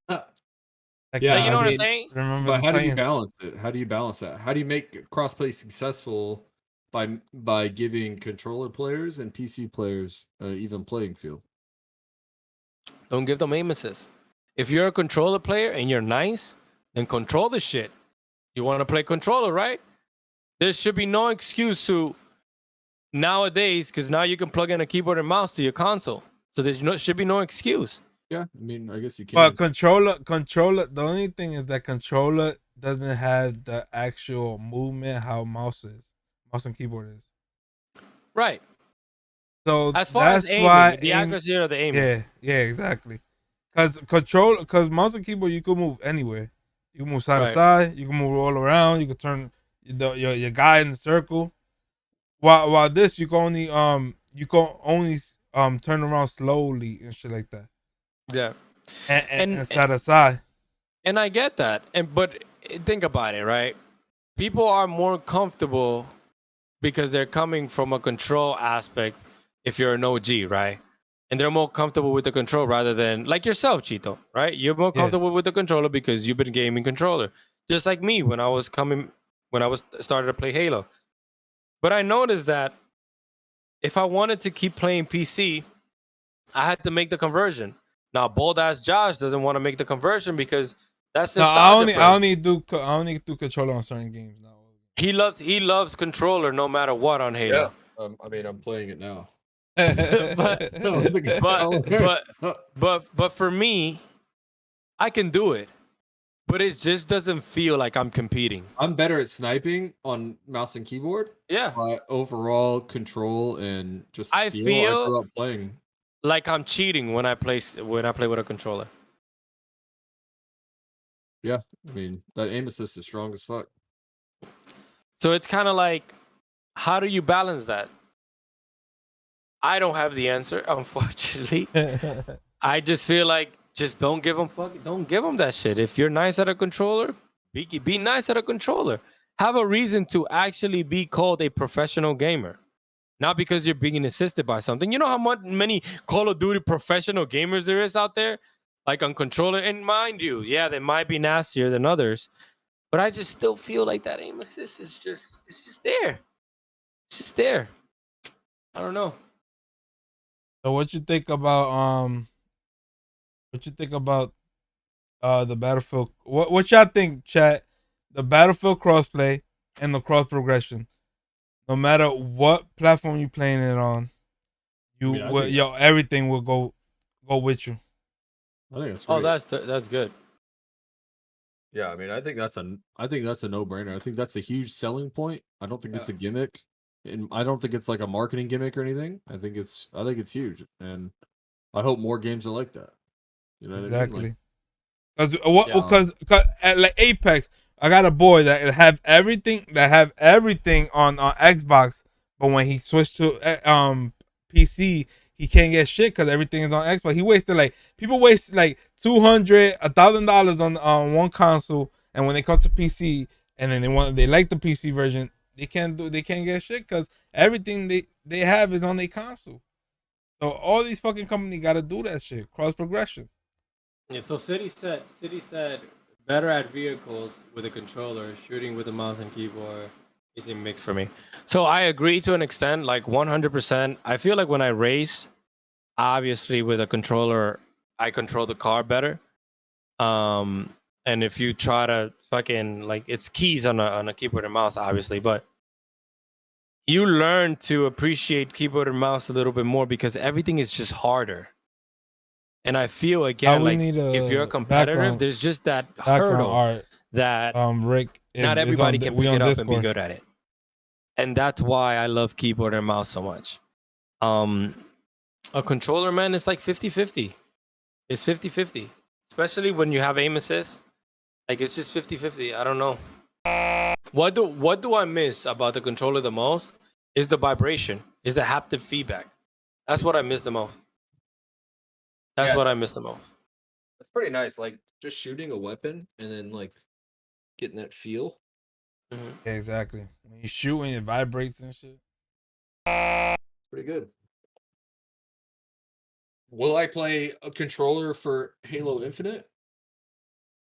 Like, Yeah, Like, you know I what I'm mean, saying? Remember But the how do you playing- balance it? How do you balance that? How do you make crossplay successful by giving controller players and PC players even playing field? Don't give them aim assist. If you're a controller player and you're nice, then control the shit. You want to play controller, right? There should be no excuse to nowadays, because now you can plug in a keyboard and mouse to your console. So should be no excuse. Yeah, I mean, I guess you can. But controller. The only thing is that controller doesn't have the actual movement how mouse and keyboard is. Right. So As far that's as aiming, why the accuracy of the aiming. Yeah, exactly. Because mouse and keyboard, you can move anywhere. You can move side to Right. side. You can move all around. You can turn your guy in the circle. While this, you can only turn around slowly and shit like that. Yeah. And side to side. And I get that. But think about it, right? People are more comfortable because they're coming from a control aspect if you're an OG, right? And they're more comfortable with the control rather than like yourself, Chito, right? You're more comfortable with the controller because you've been gaming controller. Just like me when I was started to play Halo. But I noticed that if I wanted to keep playing PC, I had to make the conversion. Now, bold ass Josh doesn't want to make the conversion because that's No, nostalgia. I only do controller on certain games now. He loves controller no matter what on Halo. I mean, I'm playing it now. But for me, I can do it. But it just doesn't feel like I'm competing. I'm better at sniping on mouse and keyboard. Yeah. But overall control and just I skill, feel- I grew up playing. Like I'm cheating when I play with a controller. Yeah, I mean that aim assist is strong as fuck. So it's kind of like, how do you balance that? I don't have the answer, unfortunately. I just feel like just don't give them that shit. If you're nice at a controller, be nice at a controller. Have a reason to actually be called a professional gamer. Not because you're being assisted by something. You know how many Call of Duty professional gamers there is out there? Like on controller. And mind you, yeah, they might be nastier than others. But I just still feel like that aim assist is just there. It's just there. I don't know. So what you think about the Battlefield? What y'all think, chat? The Battlefield crossplay and the cross progression. No matter what platform you're playing it on, everything will go with you. I think that's Oh, great. that's good. Yeah, I mean, I think that's a no-brainer. I think that's a huge selling point. I don't think it's a gimmick, and I don't think it's like a marketing gimmick or anything. I think it's huge, and I hope more games are like that. You know what I mean? Exactly. Like, Because what? Yeah. Because at like Apex, I got a boy that have everything on Xbox, but when he switched to PC, he can't get shit because everything is on Xbox. He wasted like people waste like $200, $1,000 on one console, and when they come to PC and then they like the PC version, they can't get shit because everything they have is on their console. So all these fucking companies got to do that shit, cross progression. Yeah, so City said better at vehicles with a controller, shooting with a mouse and keyboard is a mix for me. So I agree to an extent, like 100%. I feel like when I race, obviously with a controller, I control the car better. And if you try to fucking like it's keys on a keyboard and mouse, obviously, but you learn to appreciate keyboard and mouse a little bit more because everything is just harder. And I feel again like if you're a competitor, there's just that hurdle art that Rick, not everybody can pick it up and be good at it. And that's why I love keyboard and mouse so much. A controller, man, it's like 50-50. It's 50-50. Especially when you have aim assist. Like it's just 50-50. I don't know. What do I miss about the controller the most is the vibration, is the haptic feedback. That's what I miss the most. That's what I miss the most. That's pretty nice. Like just shooting a weapon and then like getting that feel. Mm-hmm. Yeah, exactly. When you shoot and it vibrates and shit. Pretty good. Will I play a controller for Halo Infinite?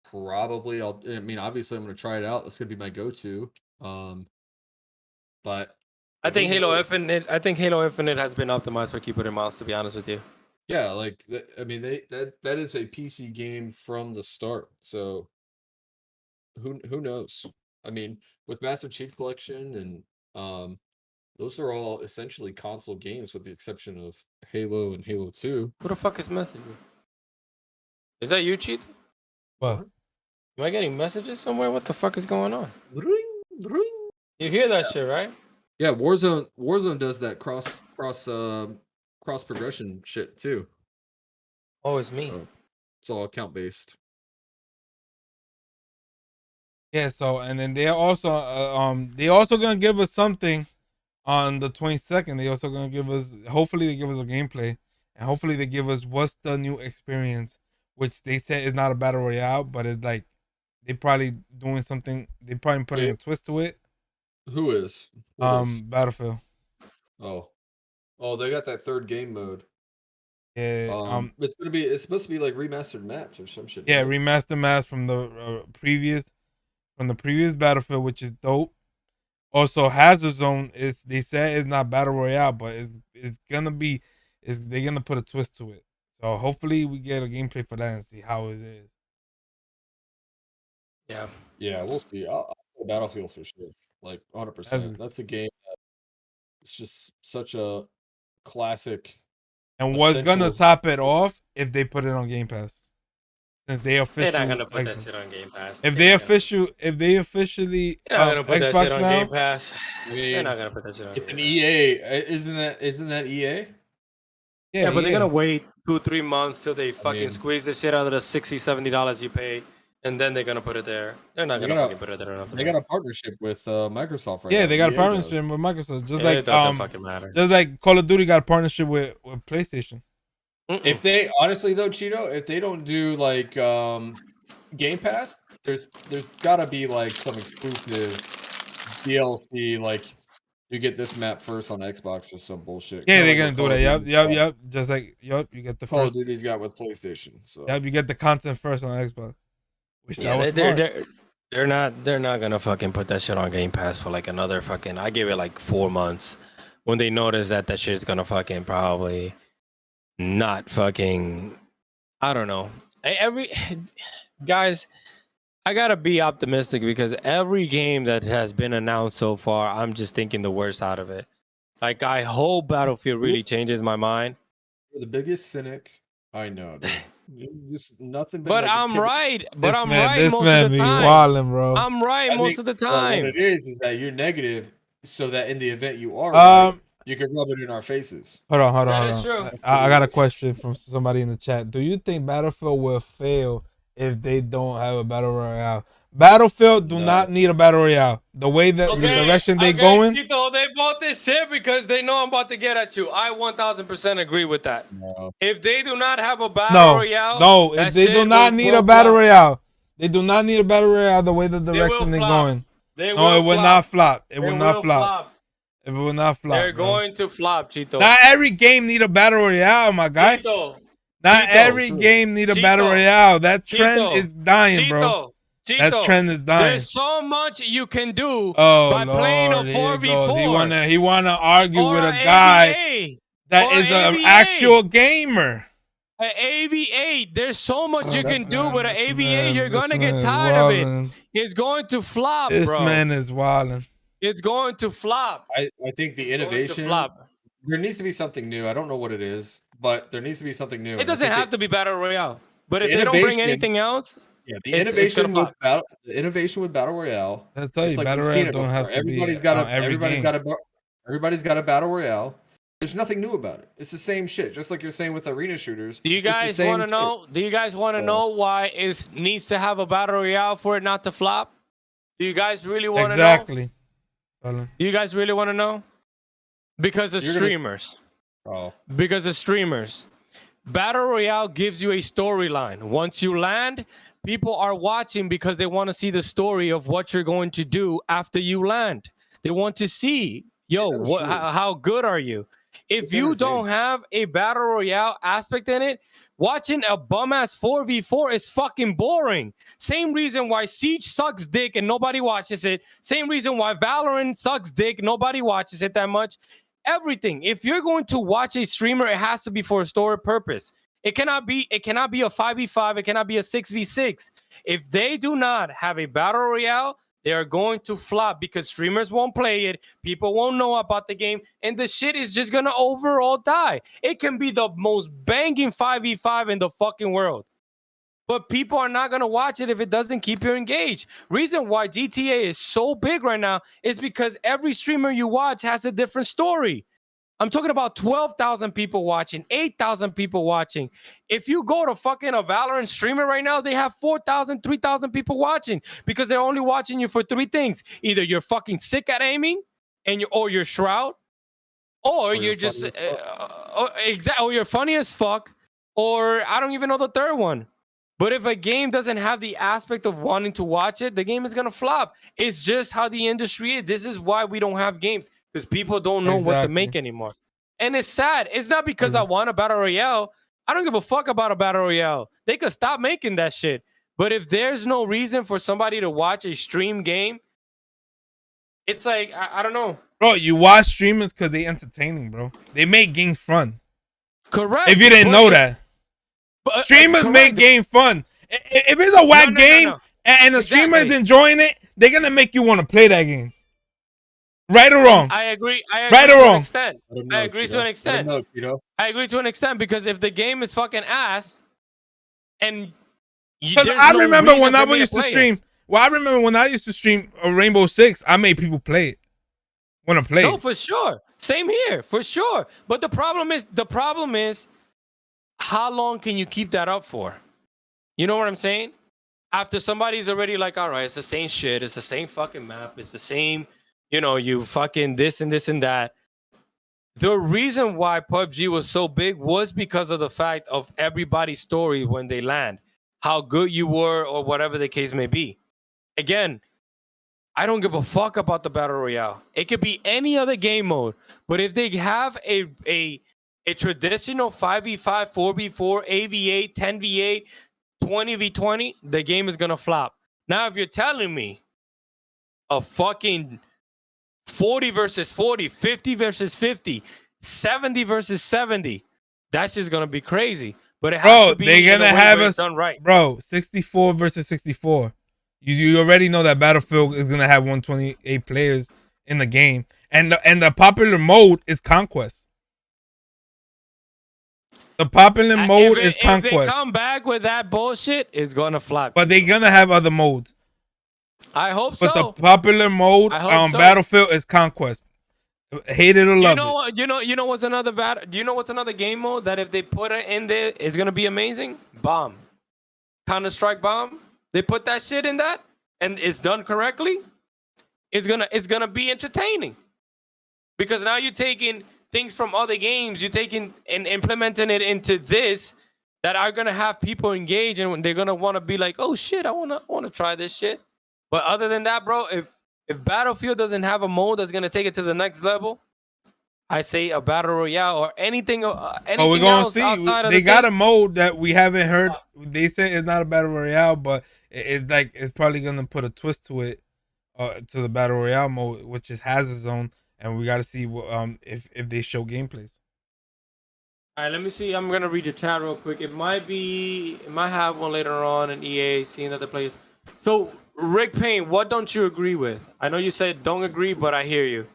Probably. I mean, obviously, I'm going to try it out. That's going to be my go-to. But I think Halo Infinite has been optimized for keyboard and mouse. To be honest with you. Yeah, like I mean, that is a PC game from the start. So who knows? I mean, with Master Chief Collection and those are all essentially console games, with the exception of Halo and Halo 2. Who the fuck is messaging? Is that you, CHITO? What? Am I getting messages somewhere? What the fuck is going on? Ring, ring. You hear that shit, right? Yeah, Warzone does that cross progression shit too. Oh, it's me. It's all account based. Yeah. So and then they're also gonna give us something on the 22nd. They also gonna give us. Hopefully they give us a gameplay, and hopefully they give us what's the new experience, which they said is not a battle royale, but it's like they probably doing something. They probably putting a twist to it. Who is? Battlefield. Oh, they got that third game mode. Yeah. It's supposed to be like remastered maps or some shit. Yeah, remastered maps from the previous Battlefield, which is dope. Also, Hazard Zone they said it's not battle royale, but it's gonna be. They're gonna put a twist to it. So hopefully we get a gameplay for that and see how it is. Yeah, we'll see. I'll play Battlefield for sure, like 100%. That's a game that it's just such a classic. And what's gonna top it off if they put it on Game Pass? Since they officially, they're not gonna put that shit on Game Pass. If they officially, they're not gonna put that Xbox shit on now, Game Pass. I mean, They're not gonna put that shit on. It's Game an EA, isn't that EA? Yeah, but they're gonna wait 2-3 months till they fucking squeeze the shit out of the $60-$70 you paid, and then they're gonna put it there. They're not gonna fucking put it there. They got a partnership with Microsoft right now. Yeah, they got a EA partnership with Microsoft, just it doesn't fucking matter. Just like Call of Duty got a partnership with PlayStation. If they honestly though, CHITO, if they don't do like Game Pass, there's gotta be like some exclusive DLC, like you get this map first on Xbox or some bullshit. Yeah, Kinda they're like gonna what do Call that. of Duty Yep. Just like you get the Call of first. Duty's got with PlayStation. So Yep, you get the content first on Xbox. Which Yeah, that was smart. they're not gonna fucking put that shit on Game Pass for like another fucking. I give it like 4 months when they notice that shit's gonna fucking probably not fucking. I don't know. Guys, I gotta be optimistic because every game that has been announced so far, I'm just thinking the worst out of it. Like I hope Battlefield really changes my mind. You're the biggest cynic I know. Just nothing. But I'm right. But I'm right this most man of the be time. wildin', bro. I'm right most of the time. What it is that you're negative, so that in the event you are right, you can rub it in our faces. Hold on. That is true. I got a question from somebody in the chat. Do you think Battlefield will fail if they don't have a battle royale. Battlefield do not need a battle royale. The way that the direction they going. CHITO, they bought this shit because they know I'm about to get at you. I 1000% agree with that. No. If they do not have a battle royale, if they do not need a battle royale. They do not need a battle royale the way the direction they're going. It will not flop. It will not flop. It will not flop. They're going to flop, CHITO. Not every game need a battle royale, my guy. CHITO. Not every game need a battle royale. That trend is dying, bro. That trend is dying. There's so much you can do by playing a 4v4. He wanna argue with a guy that is an actual gamer. An AVA, there's so much you can do with an AVA. You're gonna get tired of it. It's going to flop, bro. This man is wilding. It's going to flop. I think the innovation. There needs to be something new. I don't know what it is, but there needs to be something new. It doesn't have to be battle royale, but if they don't bring anything else, the innovation with battle royale. I tell you, battle royale don't have to everybody's be got everybody's got a battle royale. There's nothing new about it. It's the same shit, just like you're saying with arena shooters. Do you guys want to know? Do you guys want to know why it needs to have a battle royale for it not to flop? Do you guys really want to know? Exactly. Do you guys really want to know? Because of streamers. Because of streamers. Battle royale gives you a storyline. Once you land, people are watching because they want to see the story of what you're going to do after you land. They want to see, how good are you? If you don't have a battle royale aspect in it, watching a bum-ass 4v4 is fucking boring. Same reason why Siege sucks dick and nobody watches it. Same reason why Valorant sucks dick. Nobody watches it that much. Everything. If you're going to watch a streamer, it has to be for a story purpose. It cannot be a 5v5. It cannot be a 6v6. If they do not have a battle royale, they are going to flop because streamers won't play it. People won't know about the game. And the shit is just going to overall die. It can be the most banging 5v5 in the fucking world. But people are not going to watch it if it doesn't keep you engaged. Reason why GTA is so big right now is because every streamer you watch has a different story. I'm talking about 12,000 people watching, 8,000 people watching. If you go to fucking a Valorant streamer right now, they have 4,000, 3,000 people watching because they're only watching you for three things. Either you're fucking sick at aiming or you're Shroud, or you're just or you're funny as fuck, or I don't even know the third one. But if a game doesn't have the aspect of wanting to watch it, the game is going to flop. It's just how the industry is. This is why we don't have games, because people don't know what to make anymore. And it's sad. It's not because I want a battle royale. I don't give a fuck about a battle royale. They could stop making that shit. But if there's no reason for somebody to watch a stream game, it's like, I don't know. Bro, you watch streamers because they entertaining, bro. They make games fun. Correct. If you didn't know that. Streamers make game fun. If it's a whack game and the streamer is enjoying it, they're going to make you want to play that game. Right or wrong? I agree. Right or wrong? I agree to an extent. I agree to an extent because if the game is fucking ass and I remember when I used to stream. Well, I remember when I used to stream Rainbow Six, I made people play it. Want to play it. No, for sure. Same here, for sure. But the problem is how long can you keep that up for? You know what I'm saying? After somebody's already like, all right, it's the same shit. It's the same fucking map. It's the same, you fucking this and this and that. The reason why PUBG was so big was because of the fact of everybody's story when they land. How good you were or whatever the case may be. Again, I don't give a fuck about the Battle Royale. It could be any other game mode. But if they have a traditional 5v5, 4v4, AV8, 10v8, 20v20, the game is going to flop. Now, if you're telling me a fucking 40 versus 40, 50 versus 50, 70 versus 70, that's just going to be crazy. But it has to be they're going to have us done right. Bro, 64 versus 64. You already know that Battlefield is going to have 128 players in the game. And the popular mode is Conquest. The popular mode is Conquest. If they come back with that bullshit, it's gonna flop. But they're gonna have other modes. I hope so. But the popular mode on Battlefield is Conquest. Hate it or love it. You know what's another Do you know what's another game mode that if they put it in there is gonna be amazing? Bomb. Counter-Strike bomb, they put that shit in that, and it's done correctly, it's gonna be entertaining. Because now you're taking things from other games, you're taking and implementing it into this that are gonna have people engage, and they're gonna want to be like, oh shit, I wanna try this shit. But other than that, bro, if Battlefield doesn't have a mode that's gonna take it to the next level, I say a battle royale or anything we're gonna else see. outside of They the got thing. a mode that we haven't heard. They say it's not a battle royale, but it's like it's probably gonna put a twist to it, to the battle royale mode, which is Hazard Zone, and we got to see if they show gameplays. All right, let me see. I'm gonna read your chat real quick. It might have one later on in EA, seeing that the players. So Rick Payne, what don't you agree with? I know you said don't agree, but I hear you.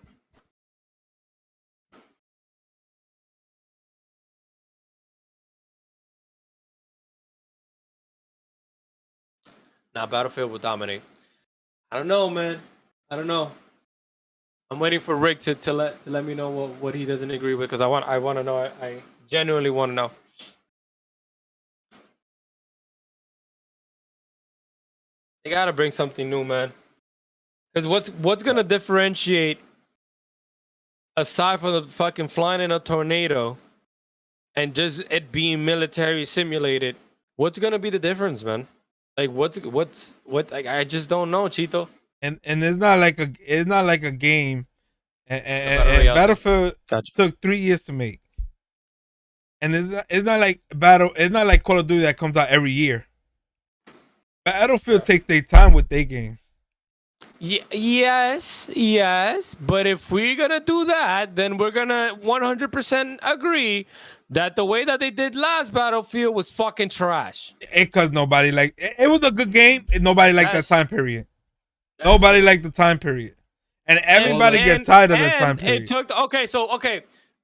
Now Battlefield will dominate. I don't know, man. I don't know. I'm waiting for Rick to let me know what he doesn't agree with, because I want to know. I genuinely want to know. They gotta bring something new, man. Because what's gonna differentiate, aside from the fucking flying in a tornado and just it being military simulated, what's gonna be the difference, man? Like what? Like, I just don't know, Chito. And it's not like a game. Battle Battlefield Gotcha. took 3 years to make. And it's not like Call of Duty that comes out every year. Battlefield takes their time with their game. Yes. But if we're gonna do that, then we're gonna 100% agree that the way that they did last Battlefield was fucking trash. Because nobody liked it. It was a good game. Nobody liked that time period. Nobody liked the time period. And everybody gets tired of the time period. It took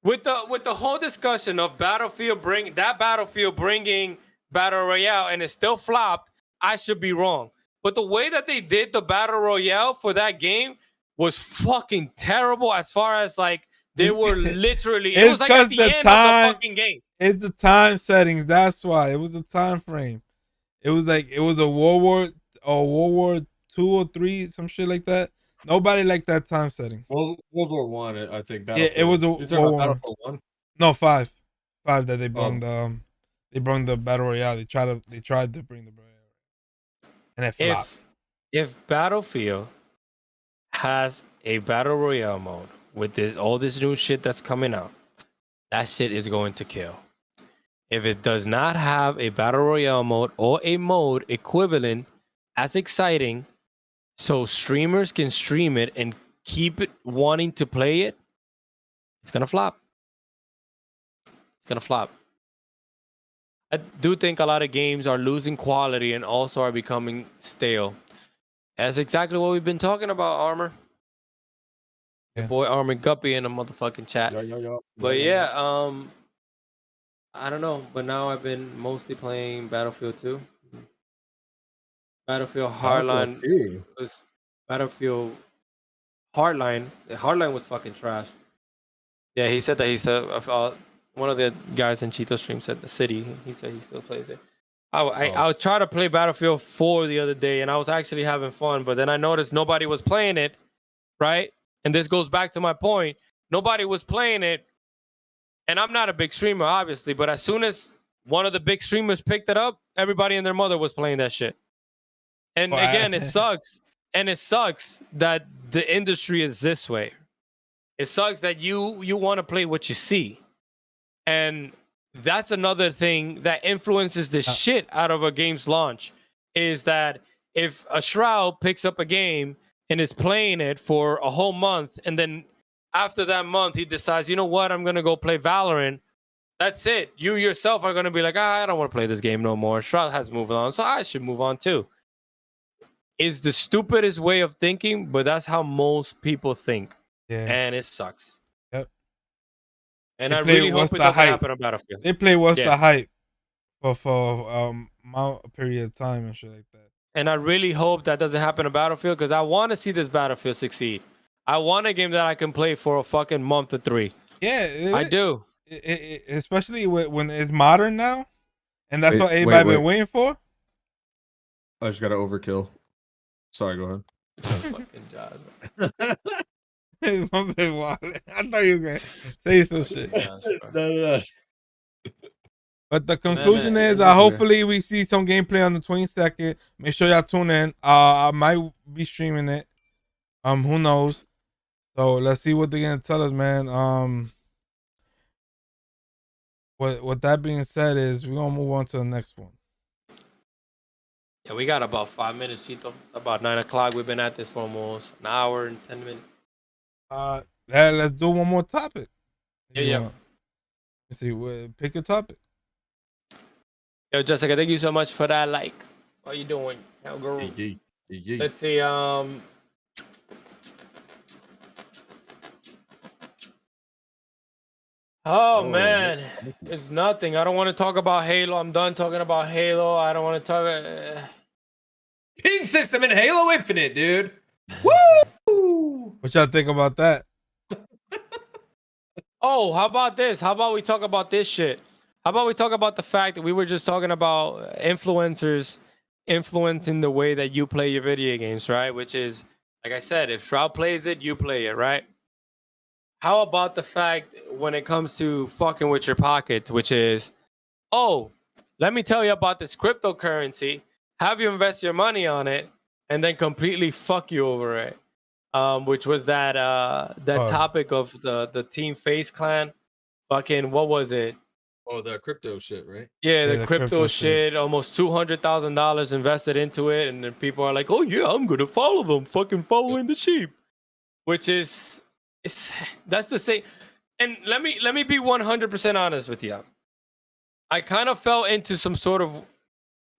with the whole discussion of Battlefield bringing Battle Royale, and it still flopped. I should be wrong, but the way that they did the Battle Royale for that game was fucking terrible. As far as like they were literally, it was like at the end of the fucking game. It's the time settings. That's why it was the time frame. It was like it was a World War II or III, some shit like that. Nobody liked that time setting. World War One, I think. Yeah, it was a World War One. No, 5 that they brought the Battle Royale. They tried to bring the Battle Royale, and it flopped. If Battlefield has a Battle Royale mode with all this new shit that's coming out, that shit is going to kill. If it does not have a Battle Royale mode or a mode equivalent as exciting, so streamers can stream it and keep it wanting to play it, it's gonna flop. It's gonna flop. I do think a lot of games are losing quality and also are becoming stale. That's exactly what we've been talking about, Armor. Your boy Armor Guppy in the motherfucking chat. But yeah, I don't know. But now I've been mostly playing Battlefield 2. Battlefield Hardline was Battlefield Hardline. Hardline was fucking trash. Yeah, he said one of the guys in CHITO stream said the city. He said he still plays it. I was trying to play Battlefield 4 the other day, and I was actually having fun. But then I noticed nobody was playing it, right? And this goes back to my point. Nobody was playing it, and I'm not a big streamer, obviously. But as soon as one of the big streamers picked it up, everybody and their mother was playing that shit. And again, it sucks. And it sucks that the industry is this way. It sucks that you want to play what you see. And that's another thing that influences the shit out of a game's launch, is that if a Shroud picks up a game and is playing it for a whole month, and then after that month he decides, you know what, I'm going to go play Valorant, that's it. You yourself are going to be like, I don't want to play this game no more. Shroud has moved on, so I should move on too. It's the stupidest way of thinking, but that's how most people think. Yeah. And it sucks. Yep. And I really hope it doesn't happen on Battlefield. They play what's the hype for a period of time and shit like that. And I really hope that doesn't happen on Battlefield, because I want to see this Battlefield succeed. I want a game that I can play for a fucking month or 3. Yeah, I do. Especially when it's modern now, and that's what everybody been waiting for. I just got to overkill. Sorry, go ahead. Fucking Josh. My bad, Wally. I thought you were gonna say some shit. Josh, bro. No. But the conclusion man, is, hopefully we see some gameplay on the 22nd. Make sure y'all tune in. I might be streaming it. Who knows? So let's see what they're gonna tell us, man. With that being said, is we're gonna move on to the next one. Yeah, we got about 5 minutes, Chito. It's about 9 o'clock. We've been at this for almost an hour and 10 minutes. Let's do one more topic. Yeah. Let's see, pick a topic. Yo, Jessica, thank you so much for that. Like, what are you doing? Girl? Let's see. Oh man, it's nothing. I don't want to talk about Halo. I'm done talking about Halo. I don't want to talk. Ping system in Halo Infinite, dude. Woo! What y'all think about that? Oh, how about this? How about we talk about this shit? How about we talk about the fact that we were just talking about influencers influencing the way that you play your video games, right? Which is, like I said, if Shroud plays it, you play it, right? How about the fact when it comes to fucking with your pockets, which is, oh, let me tell you about this cryptocurrency, have you invest your money on it, and then completely fuck you over it. Which was that topic of the Team Face Clan. Fucking, what was it? Oh, the crypto shit, right? Yeah, Yeah, the crypto shit. Almost $200,000 invested into it, and then people are like, "Oh yeah, I'm gonna follow them, fucking following the sheep," which is, that's the same. And let me be 100% honest with you. I kind of fell into some sort of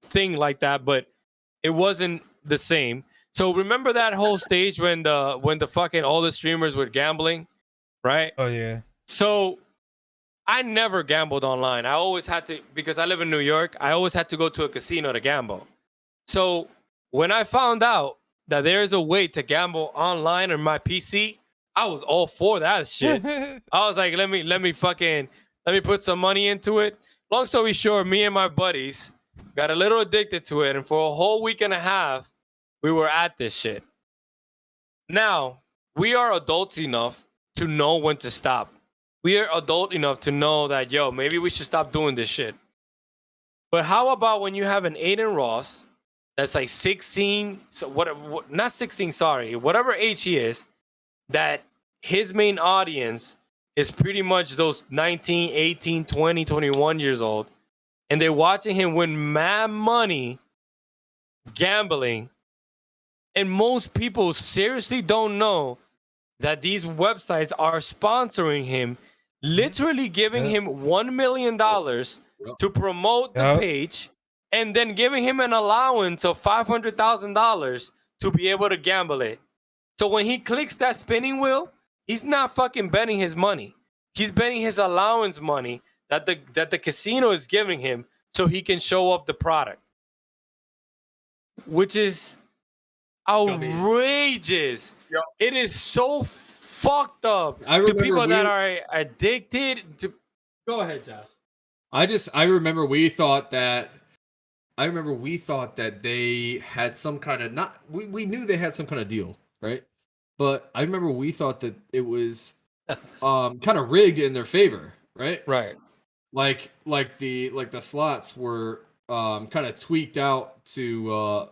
thing like that, but it wasn't the same. So remember that whole stage when the fucking all the streamers were gambling, right? Oh yeah. So I never gambled online. I always had to, because I live in New York, I always had to go to a casino to gamble. So when I found out that there is a way to gamble online on my PC, I was all for that shit. I was like, let me put some money into it. Long story short, me and my buddies got a little addicted to it, and for a whole week and a half, we were at this shit. Now, we are adults enough to know when to stop. We are adult enough to know that, yo, maybe we should stop doing this shit. But how about when you have an Aiden Ross that's like 16, so what not 16, sorry, whatever age he is, that his main audience is pretty much those 19, 18, 20, 21 years old, and they're watching him win mad money gambling, and most people seriously don't know that these websites are sponsoring him, literally giving him $1 million to promote the page, and then giving him an allowance of $500,000 to be able to gamble it. So when he clicks that spinning wheel, he's not fucking betting his money. He's betting his allowance money that the casino is giving him so he can show off the product, which is outrageous. It is so fucked up to people that are addicted to. Go ahead, Josh. I remember we thought that they had some kind of we knew they had some kind of deal, right? But I remember we thought that it was kind of rigged in their favor, right? Right. Like the slots were kind of tweaked out to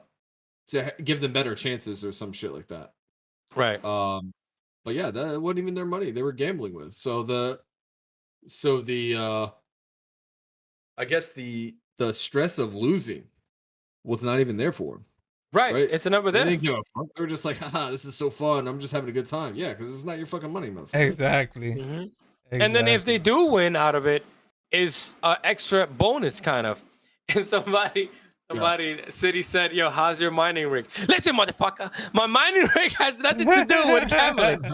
give them better chances or some shit like that. Right. But yeah, that wasn't even their money they were gambling with. So the I guess the stress of losing was not even there for them. Right. It's never there. They didn't give a fuck. They were just like, haha, this is so fun. I'm just having a good time. Yeah, because it's not your fucking money, motherfucker. Exactly. Mm-hmm. And then if they do win out of it, is an extra bonus kind of. And somebody City said, yo, how's your mining rig? Listen, motherfucker, my mining rig has nothing to do with gambling.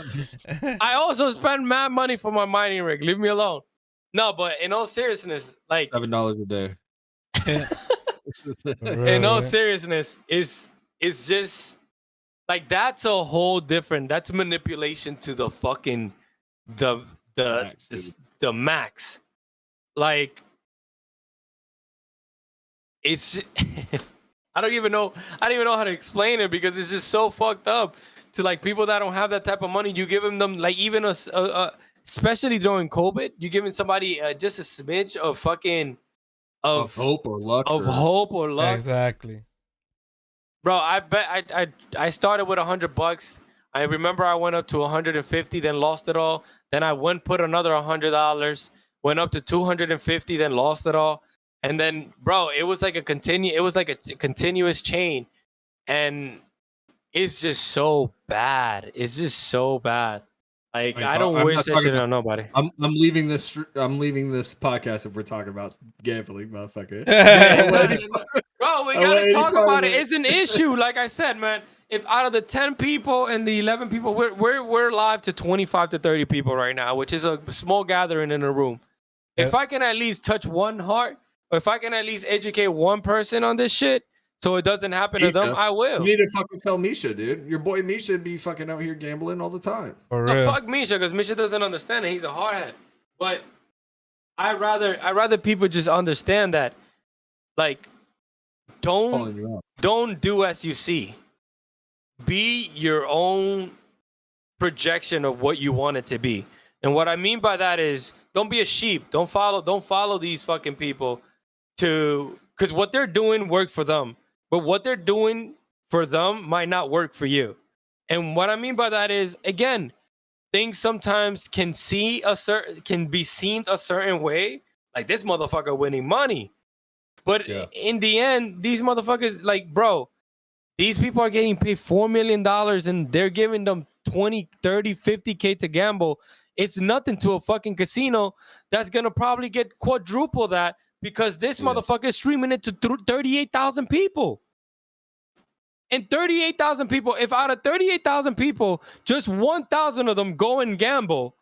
I also spend mad money for my mining rig. Leave me alone. No, but in all seriousness, like $7 a day. In all seriousness, it's just like that's a whole different. That's manipulation to the fucking the max. Like it's I don't even know how to explain it because it's just so fucked up. To like people that don't have that type of money, you give them like even especially during COVID, you giving somebody just a smidge of fucking Of hope or luck. hope or luck. Exactly. Bro, I bet I started with $100. I remember I went up to 150, then lost it all. Then I went put another $100, went up to 250, then lost it all. And then, bro, it was like a continuous chain, and it's just so bad. It's just so bad. Like I don't wish that shit on nobody. I'm leaving this. I'm leaving this podcast if we're talking about gambling, motherfucker. Bro, we gotta talk about it. It's an issue. Like I said, man. If out of the 10 people and the 11 people, we're live to 25 to 30 people right now, which is a small gathering in a room. Yeah. If I can at least touch one heart, or if I can at least educate one person on this shit, so it doesn't happen to them, I will. You need to fucking tell Misha, dude. Your boy Misha be fucking out here gambling all the time. For real. Fuck Misha, because Misha doesn't understand it. He's a hardhead. But I rather people just understand that, like, don't do as you see. Be your own projection of what you want it to be. And what I mean by that is don't be a sheep. Don't follow these fucking people because what they're doing worked for them. But what they're doing for them might not work for you. And what I mean by that is, again, things sometimes can be seen a certain way. Like this motherfucker winning money. But in the end, these motherfuckers, like, bro, these people are getting paid $4 million and they're giving them 20, 30, 50K to gamble. It's nothing to a fucking casino that's going to probably get quadruple that because this motherfucker is streaming it to 38,000 people. And 38,000 people, if out of 38,000 people, just 1,000 of them go and gamble,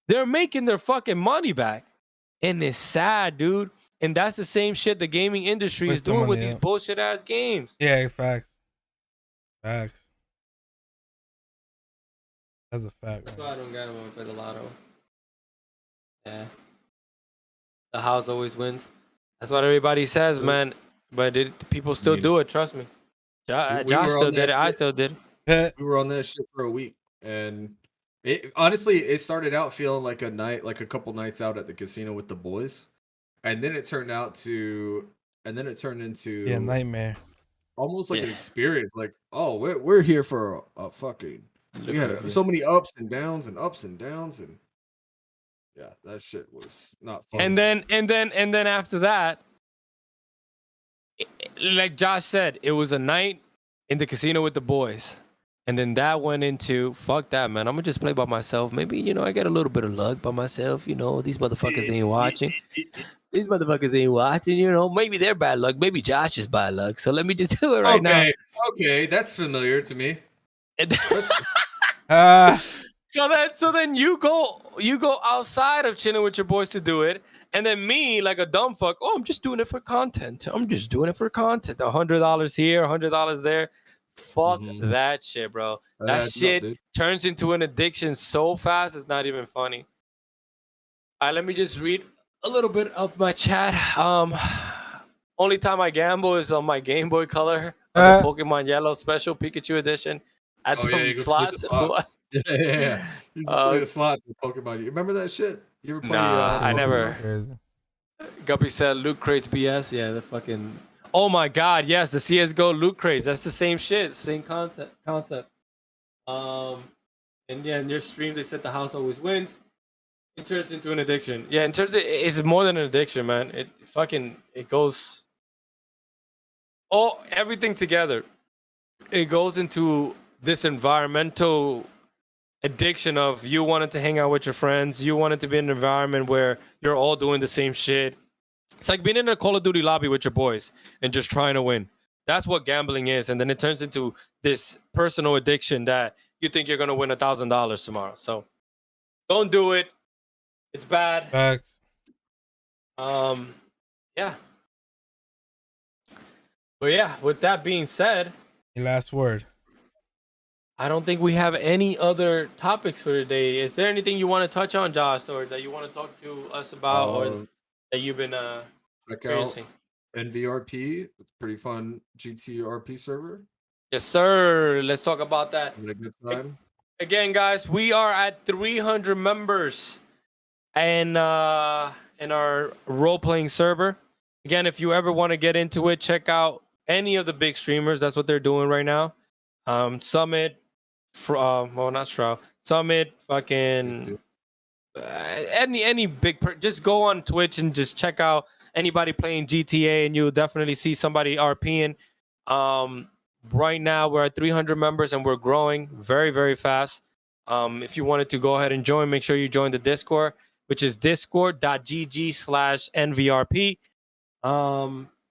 they're making their fucking money back. And it's sad, dude. And that's the same shit the gaming industry is doing with these bullshit ass games. Yeah, facts. Facts. That's a fact. That's why I don't get them for the lotto. Yeah. The house always wins. That's what everybody says, man. But people still do it. Trust me. Josh still did it. I still did it. We were on that shit for a week, and honestly, it started out feeling like a couple nights out at the casino with the boys, and then it turned into nightmare. Almost like an experience. Like, oh, we're here for a fucking. We had so many ups and downs, and yeah, that shit was not fun. And then after that, like Josh said, it was a night in the casino with the boys. And then that went into, fuck that, man. I'm going to just play by myself. Maybe, I get a little bit of luck by myself. These motherfuckers ain't watching. These motherfuckers ain't watching, Maybe they're bad luck. Maybe Josh is bad luck. So let me just do it right now. Okay, that's familiar to me. So then you go outside of chilling with your boys to do it. And then me, like a dumb fuck, I'm just doing it for content. $100 here, $100 there. Fuck that shit, bro. That shit turns into an addiction so fast, it's not even funny. All right, let me just read a little bit of my chat. Only time I gamble is on my Game Boy Color, Pokemon Yellow Special Pikachu Edition. At the slots. Yeah. You play the slots with Pokemon. You remember that shit? You ever play? I never. Guppy said loot crates BS. Yeah, the fucking. Oh my god, yes, the CS:GO loot crates. That's the same shit, same concept. And yeah, in your stream they said the house always wins. It turns into an addiction. Yeah, in terms of it's more than an addiction, man. It goes everything together. It goes into this environmental addiction of you wanted to hang out with your friends. You wanted to be in an environment where you're all doing the same shit. It's like being in a Call of Duty lobby with your boys and just trying to win. That's what gambling is. And then it turns into this personal addiction that you think you're going to win $1,000 tomorrow. So don't do it. It's bad. Facts. Yeah. But yeah, with that being said. Your last word. I don't think we have any other topics for today. Is there anything you want to touch on, Josh, or that you want to talk to us about, or that you've been experiencing? NVRP, pretty fun GTRP server. Yes, sir. Let's talk about that. Having a good time. Again, guys, we are at 300 members and in our role-playing server. Again, if you ever want to get into it, check out any of the big streamers. That's what they're doing right now. Summit, well, not Shroud. Summit, fucking any big. Just go on Twitch and just check out anybody playing GTA, and you'll definitely see somebody RPing. Right now, we're at 300 members, and we're growing very, very fast. If you wanted to go ahead and join, make sure you join the Discord, which is discord.gg/nvrp.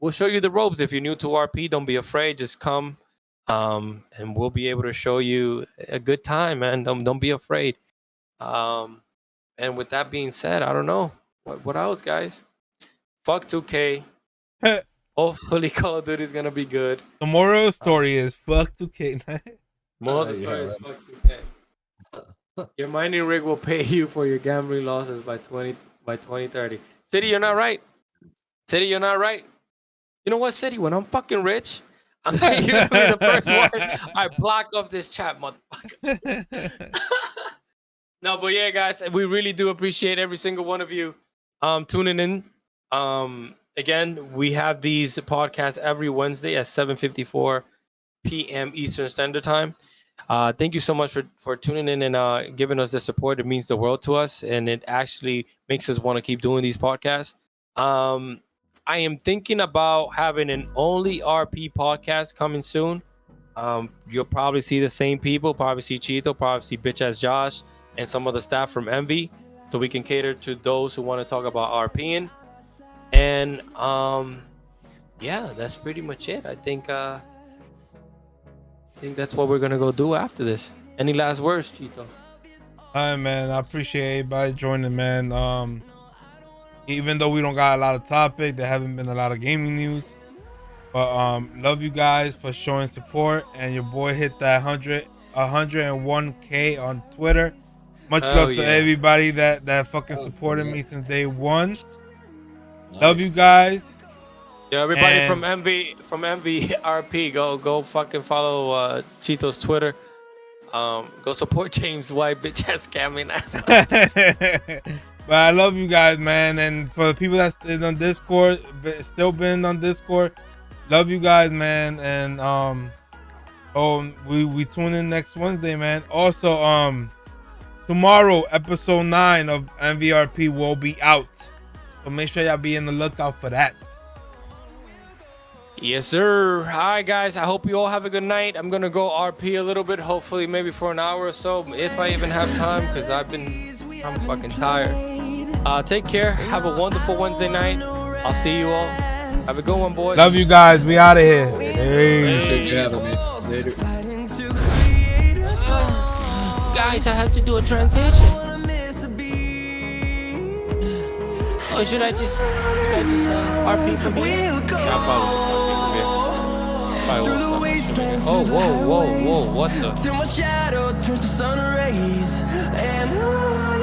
We'll show you the ropes. If you're new to RP, don't be afraid. Just come, and we'll be able to show you a good time, man. Don't be afraid. And with that being said, I don't know what else, guys. Fuck 2K. Hopefully, Call of Duty is gonna be good. The moral of the story is fuck 2K. Moral of the story is fuck 2K. Your mining rig will pay you for your gambling losses by 2030. City, you're not right. City, you're not right. You know what, City? When I'm fucking rich, I'm you're gonna be the first one. I block off this chat, motherfucker. No, but yeah, guys, we really do appreciate every single one of you tuning in. Again, we have these podcasts every Wednesday at 7:54 p.m. Eastern Standard Time. Thank you so much for tuning in and giving us the support. It means the world to us, and it actually makes us want to keep doing these podcasts. I am thinking about having an only RP podcast coming soon. You'll probably see the same people, probably see CHITO, probably see bitch ass Josh, and some of the staff from Envy, so we can cater to those who want to talk about RPing. And yeah, that's pretty much it. I think that's what we're gonna go do after this. Any last words, CHITO? All right, man. I appreciate everybody joining, man. Even though we don't got a lot of topic, there haven't been a lot of gaming news, but love you guys for showing support. And your boy hit that 101K on Twitter. Much love to everybody that fucking supported me since day one. Nice. Love you guys. Yeah, everybody from Envy RP, go fucking follow CHITO's Twitter. Go support James White, bitch ass scamming ass. But I love you guys, man. And for the people that's on Discord, still been on Discord, love you guys, man. And we tune in next Wednesday, man. Also, tomorrow episode 9 of MVRP will be out, so make sure y'all be in the lookout for that. Yes, sir. All right, guys. I hope you all have a good night. I'm gonna go RP a little bit, hopefully maybe for an hour or so, if I even have time, because I'm fucking tired. Take care. Have a wonderful Wednesday night. I'll see you all. Have a good one, boys. Love you guys. We out of here. Hey. Appreciate you having me. Later. Guys, I have to do a transition. Or should I just RP from here? Yeah, probably Oh, whoa, what the? Till my shadow turns to sun rays, and on